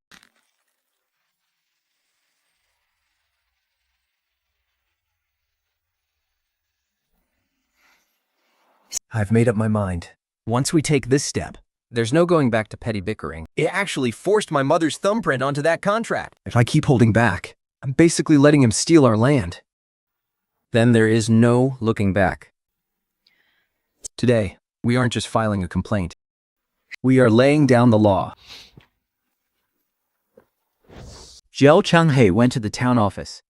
[SPEAKER 3] I've made up my mind. Once we take this step,
[SPEAKER 2] There's no going back to petty bickering.
[SPEAKER 3] it actually forced my mother's thumbprint onto that contract.
[SPEAKER 2] If I keep holding back, I'm basically letting him steal our land. Then there is no looking back. Today, we aren't just filing a complaint. We are laying down the law.
[SPEAKER 5] Zhao Changhe went to the town office.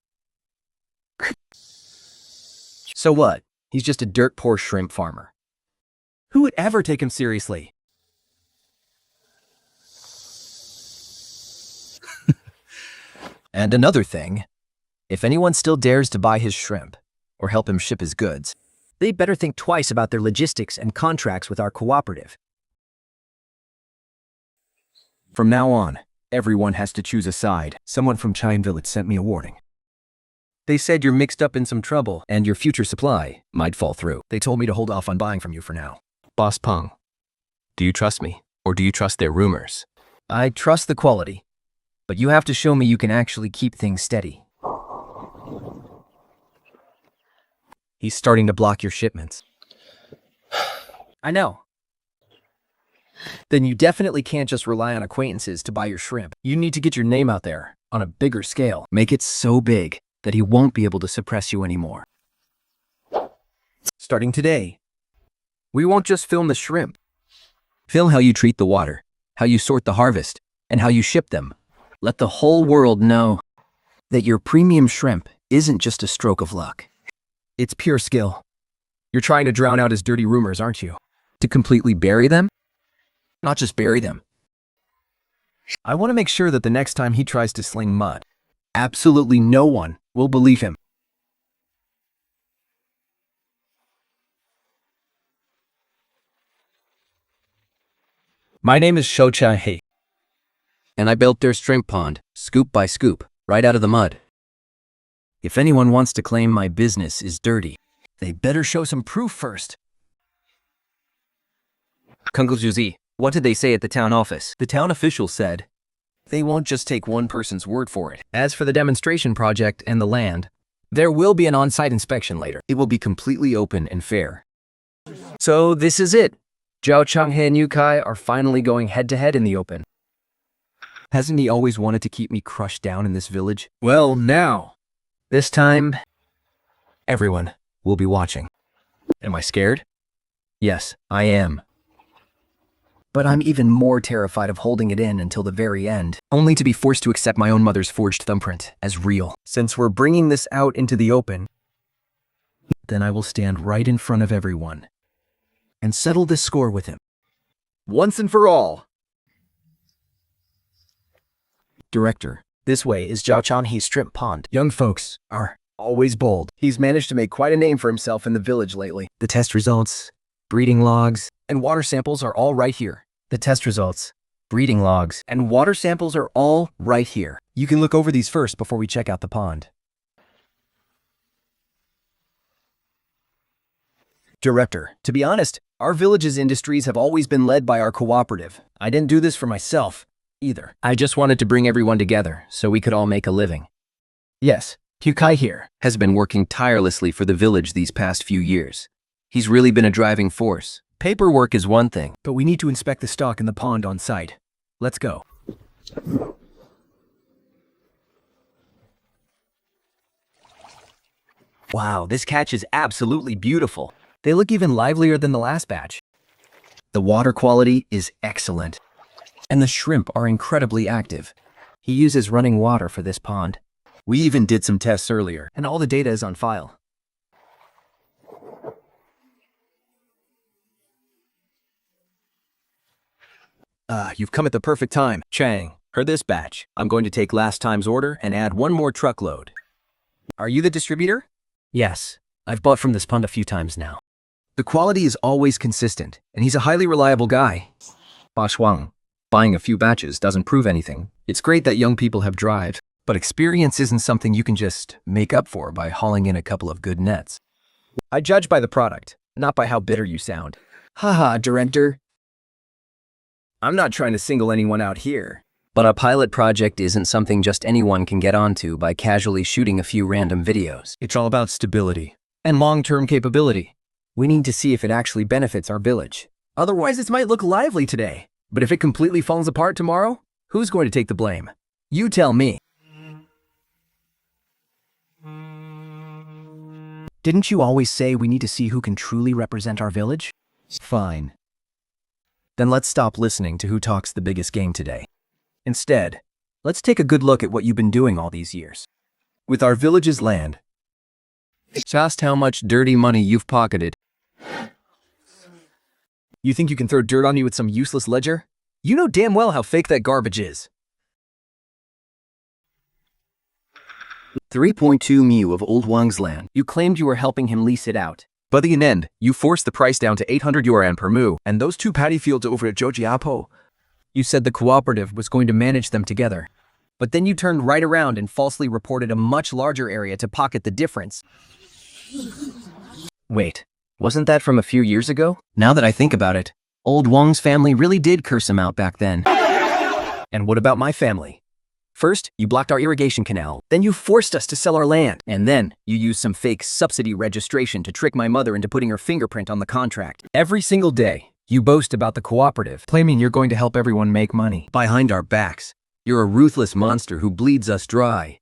[SPEAKER 2] So what? He's just a dirt-poor shrimp farmer.
[SPEAKER 3] Who would ever take him seriously?
[SPEAKER 2] And another thing, if anyone still dares to buy his shrimp or help him ship his goods,
[SPEAKER 3] They'd better think twice about their logistics and contracts with our cooperative.
[SPEAKER 2] from now on, everyone has to choose a side. Someone from Chine Village sent me a warning. They said you're mixed up in some trouble and your future supply might fall through.
[SPEAKER 3] They told me to hold off on buying from you for now.
[SPEAKER 2] Boss Peng, do you trust me or do you trust their rumors?
[SPEAKER 3] I trust the quality, but you have to show me you can actually keep things steady.
[SPEAKER 2] He's starting to block your shipments.
[SPEAKER 3] I know. Then you definitely can't just rely on acquaintances to buy your shrimp. You need to get your name out there on a bigger scale.
[SPEAKER 2] Make it so big that he won't be able to suppress you anymore.
[SPEAKER 3] Starting today,
[SPEAKER 2] We won't just film the shrimp. Film how you treat the water, how you sort the harvest, and how you ship them. Let the whole world know that your premium shrimp isn't just a stroke of luck.
[SPEAKER 3] it's pure skill. You're trying to drown out his dirty rumors, aren't you?
[SPEAKER 2] To completely bury them? Not just bury them.
[SPEAKER 3] I want to make sure that the next time he tries to sling mud,
[SPEAKER 2] Absolutely no one will believe him.
[SPEAKER 3] My name is Zhao Changhe.
[SPEAKER 2] And I built their shrimp pond, scoop by scoop, right out of the mud. If anyone wants to claim my business is dirty,
[SPEAKER 3] They better show some proof first.
[SPEAKER 2] Kungle Juzi, what did they say at the town office?
[SPEAKER 3] The town official said they won't just take one person's word for it. As for the demonstration project and the land, there will be an on-site inspection later.
[SPEAKER 2] It will be completely open and fair.
[SPEAKER 3] So this is it. Zhao Changhe and Yukai are finally going head-to-head in the open.
[SPEAKER 2] Hasn't he always wanted to keep me crushed down in this village?
[SPEAKER 3] Well, now, this time, everyone will be watching.
[SPEAKER 2] Am I scared?
[SPEAKER 3] Yes, I am. But I'm even more terrified of holding it in until the very end, only to be forced to accept my own mother's forged thumbprint as real. Since we're bringing this out into the open, then I will stand right in front of everyone and settle this score with him. Once and for all. Director, this way is Zhao Changhe's shrimp pond. Young folks are always bold. He's managed to make quite a name for himself in the village lately. The test results, breeding logs, and water samples are all right here. The test results, breeding logs, and water samples are all right here. You can look over these first before we check out the pond. Director, to be honest, our village's industries have always been led by our cooperative. I didn't do this for myself, either.
[SPEAKER 2] I just wanted to bring everyone together so we could all make a living.
[SPEAKER 3] Yes, Yukai here.
[SPEAKER 2] Has been working tirelessly for the village these past few years. He's really been a driving force. Paperwork is one thing.
[SPEAKER 3] But we need to inspect the stock in the pond on site. Let's go. Wow, this catch is absolutely beautiful. They look even livelier than the last batch.
[SPEAKER 2] The water quality is excellent, and the shrimp are incredibly active.
[SPEAKER 3] He uses running water for this pond,
[SPEAKER 2] We even did some tests earlier.
[SPEAKER 3] and all the data is on file.
[SPEAKER 2] You've come at the perfect time. Chang, heard this batch. I'm going to take last time's order and add one more truckload.
[SPEAKER 3] Are you the distributor? Yes, I've bought from this pond a few times now.
[SPEAKER 2] The quality is always consistent, and he's a highly reliable guy. Ba Shuang, Buying a few batches doesn't prove anything. It's great that young people have drive, but experience isn't something you can just make up for by hauling in a couple of good nets.
[SPEAKER 3] I judge by the product, not by how bitter you sound.
[SPEAKER 5] Haha, director.
[SPEAKER 3] I'm not trying to single anyone out here.
[SPEAKER 2] But a pilot project isn't something just anyone can get onto by casually shooting a few random videos.
[SPEAKER 1] It's all about stability and long-term capability.
[SPEAKER 3] We need to see if it actually benefits our village. Otherwise, this might look lively today. But if it completely falls apart tomorrow, who's going to take the blame? You tell me. Didn't you always say we need to see who can truly represent our village?
[SPEAKER 1] Fine. Then let's stop listening to who talks the biggest game today.
[SPEAKER 3] Instead, let's take a good look at what you've been doing all these years.
[SPEAKER 1] With our village's land,
[SPEAKER 2] Just how much dirty money you've pocketed.
[SPEAKER 3] You think you can throw dirt on me with some useless ledger? You know damn well how fake that garbage is.
[SPEAKER 2] 3.2 mu of Old Wang's land.
[SPEAKER 3] You claimed you were helping him lease it out.
[SPEAKER 1] but in the end, you forced the price down to 800 yuan per mu, and those 2 paddy fields over at Zhoujiapo.
[SPEAKER 3] You said the cooperative was going to manage them together. But then you turned right around and falsely reported a much larger area to pocket the difference.
[SPEAKER 2] Wait, wasn't that from a few years ago?
[SPEAKER 3] Now that I think about it, old Wang's family really did curse him out back then. And what about my family? First, you blocked our irrigation canal. Then you forced us to sell our land. And then you used some fake subsidy registration to trick my mother into putting her fingerprint on the contract. Every single day, you boast about the cooperative,
[SPEAKER 1] Claiming you're going to help everyone make money.
[SPEAKER 3] behind our backs.
[SPEAKER 2] You're a ruthless monster who bleeds us dry.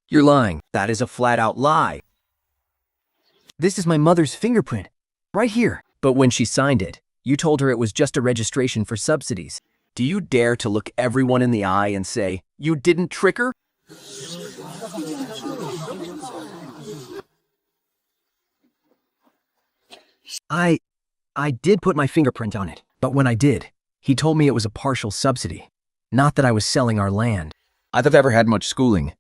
[SPEAKER 2] You're lying.
[SPEAKER 3] That is a flat-out lie. This is my mother's fingerprint, right here. But when she signed it, you told her it was just a registration for subsidies. Do you dare to look everyone in the eye and say, you didn't trick her? I did put my fingerprint on it, but when I did, he told me it was a partial subsidy, not that I was selling our land.
[SPEAKER 1] I've ever had much schooling.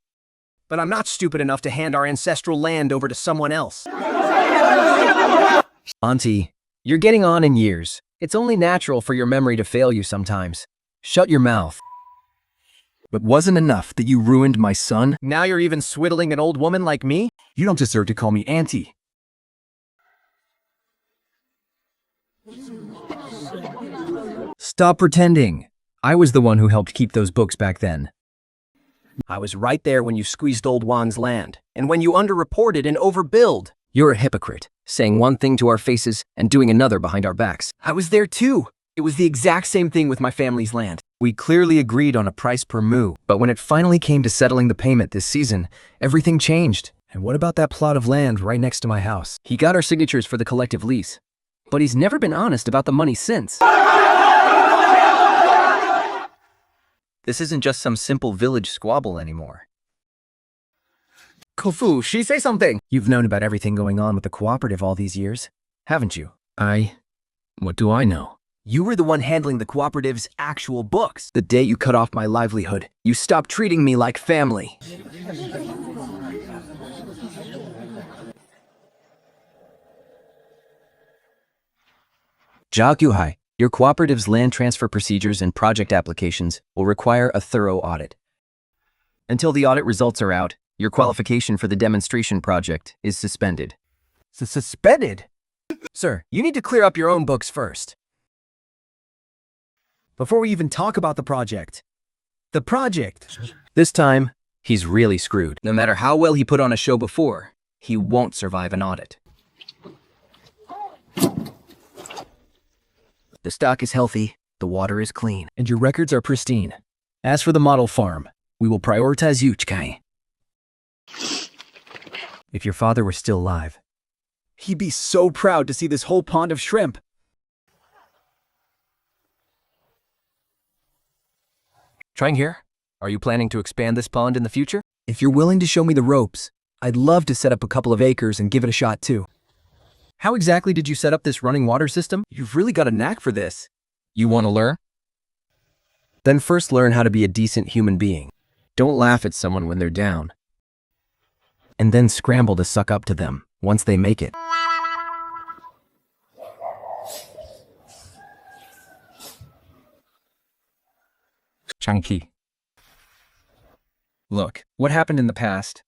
[SPEAKER 3] But I'm not stupid enough to hand our ancestral land over to someone else. Auntie, you're getting on in years. It's only natural for your memory to fail you sometimes. Shut your mouth.
[SPEAKER 1] But wasn't enough that you ruined my son?
[SPEAKER 3] Now you're even swiddling an old woman like me?
[SPEAKER 1] You don't deserve to call me auntie.
[SPEAKER 3] Stop pretending. I was the one who helped keep those books back then. I was right there when you squeezed old Juan's land, and when you underreported and overbilled. You're a hypocrite, saying one thing to our faces and doing another behind our backs. I was there too. It was the exact same thing with my family's land.
[SPEAKER 1] We clearly agreed on a price per mu, but when it finally came to settling the payment this season, everything changed.
[SPEAKER 3] And what about that plot of land right next to my house? He got our signatures for the collective lease, but he's never been honest about the money since.
[SPEAKER 2] This isn't just some simple village squabble anymore.
[SPEAKER 3] Kofu, she say something. You've known about everything going on with the cooperative all these years, haven't you?
[SPEAKER 2] What do I know?
[SPEAKER 3] You were the one handling the cooperative's actual books. The day you cut off my livelihood, you stopped treating me like family.
[SPEAKER 2] Zhao Changhe, your cooperative's land transfer procedures and project applications will require a thorough audit. Until the audit results are out, your qualification for the demonstration project is suspended.
[SPEAKER 3] Suspended? Sir, you need to clear up your own books first. Before we even talk about the project. The project!
[SPEAKER 2] This time, he's really screwed. No matter how well he put on a show before, he won't survive an audit.
[SPEAKER 3] The stock is healthy, the water is clean, and your records are pristine. As for the model farm, we will prioritize you, Changhe. If your father were still alive, he'd be so proud to see this whole pond of shrimp. Trying here? Are you planning to expand this pond in the future? If you're willing to show me the ropes, I'd love to set up a couple of acres and give it a shot too. How exactly did you set up this running water system? You've really got a knack for this.
[SPEAKER 1] You want to learn?
[SPEAKER 3] Then first learn how to be a decent human being. Don't laugh at someone when they're down. And then scramble to suck up to them once they make it.
[SPEAKER 6] Changhe.
[SPEAKER 2] Look, what happened in the past?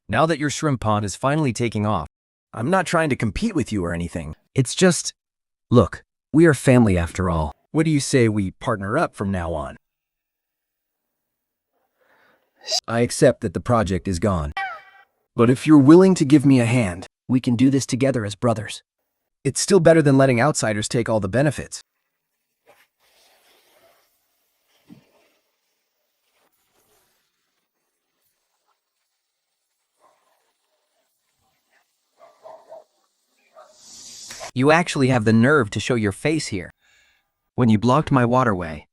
[SPEAKER 2] Now that your shrimp pond is finally taking off,
[SPEAKER 3] I'm not trying to compete with you or anything.
[SPEAKER 2] it's just... Look, we are family after all.
[SPEAKER 3] What do you say we partner up from now on? I accept that the project is gone. But if you're willing to give me a hand,
[SPEAKER 5] We can do this together as brothers.
[SPEAKER 3] it's still better than letting outsiders take all the benefits.
[SPEAKER 5] You actually have the nerve to show your face here.
[SPEAKER 2] When you blocked my waterway,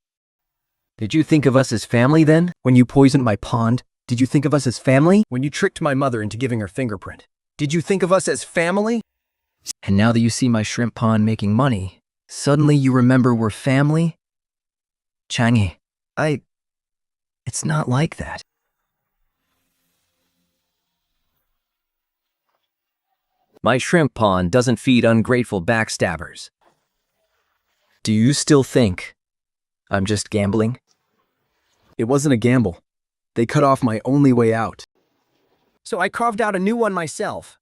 [SPEAKER 2] did you think of us as family then?
[SPEAKER 3] When you poisoned my pond, did you think of us as family? When you tricked my mother into giving her fingerprint, did you think of us as family?
[SPEAKER 5] And now that you see my shrimp pond making money, suddenly you remember we're family? Changhe, it's not like that.
[SPEAKER 2] My shrimp pond doesn't feed ungrateful backstabbers.
[SPEAKER 3] Do you still think?
[SPEAKER 2] I'm just gambling.
[SPEAKER 3] It wasn't a gamble. They cut off my only way out. So I carved out a new one myself.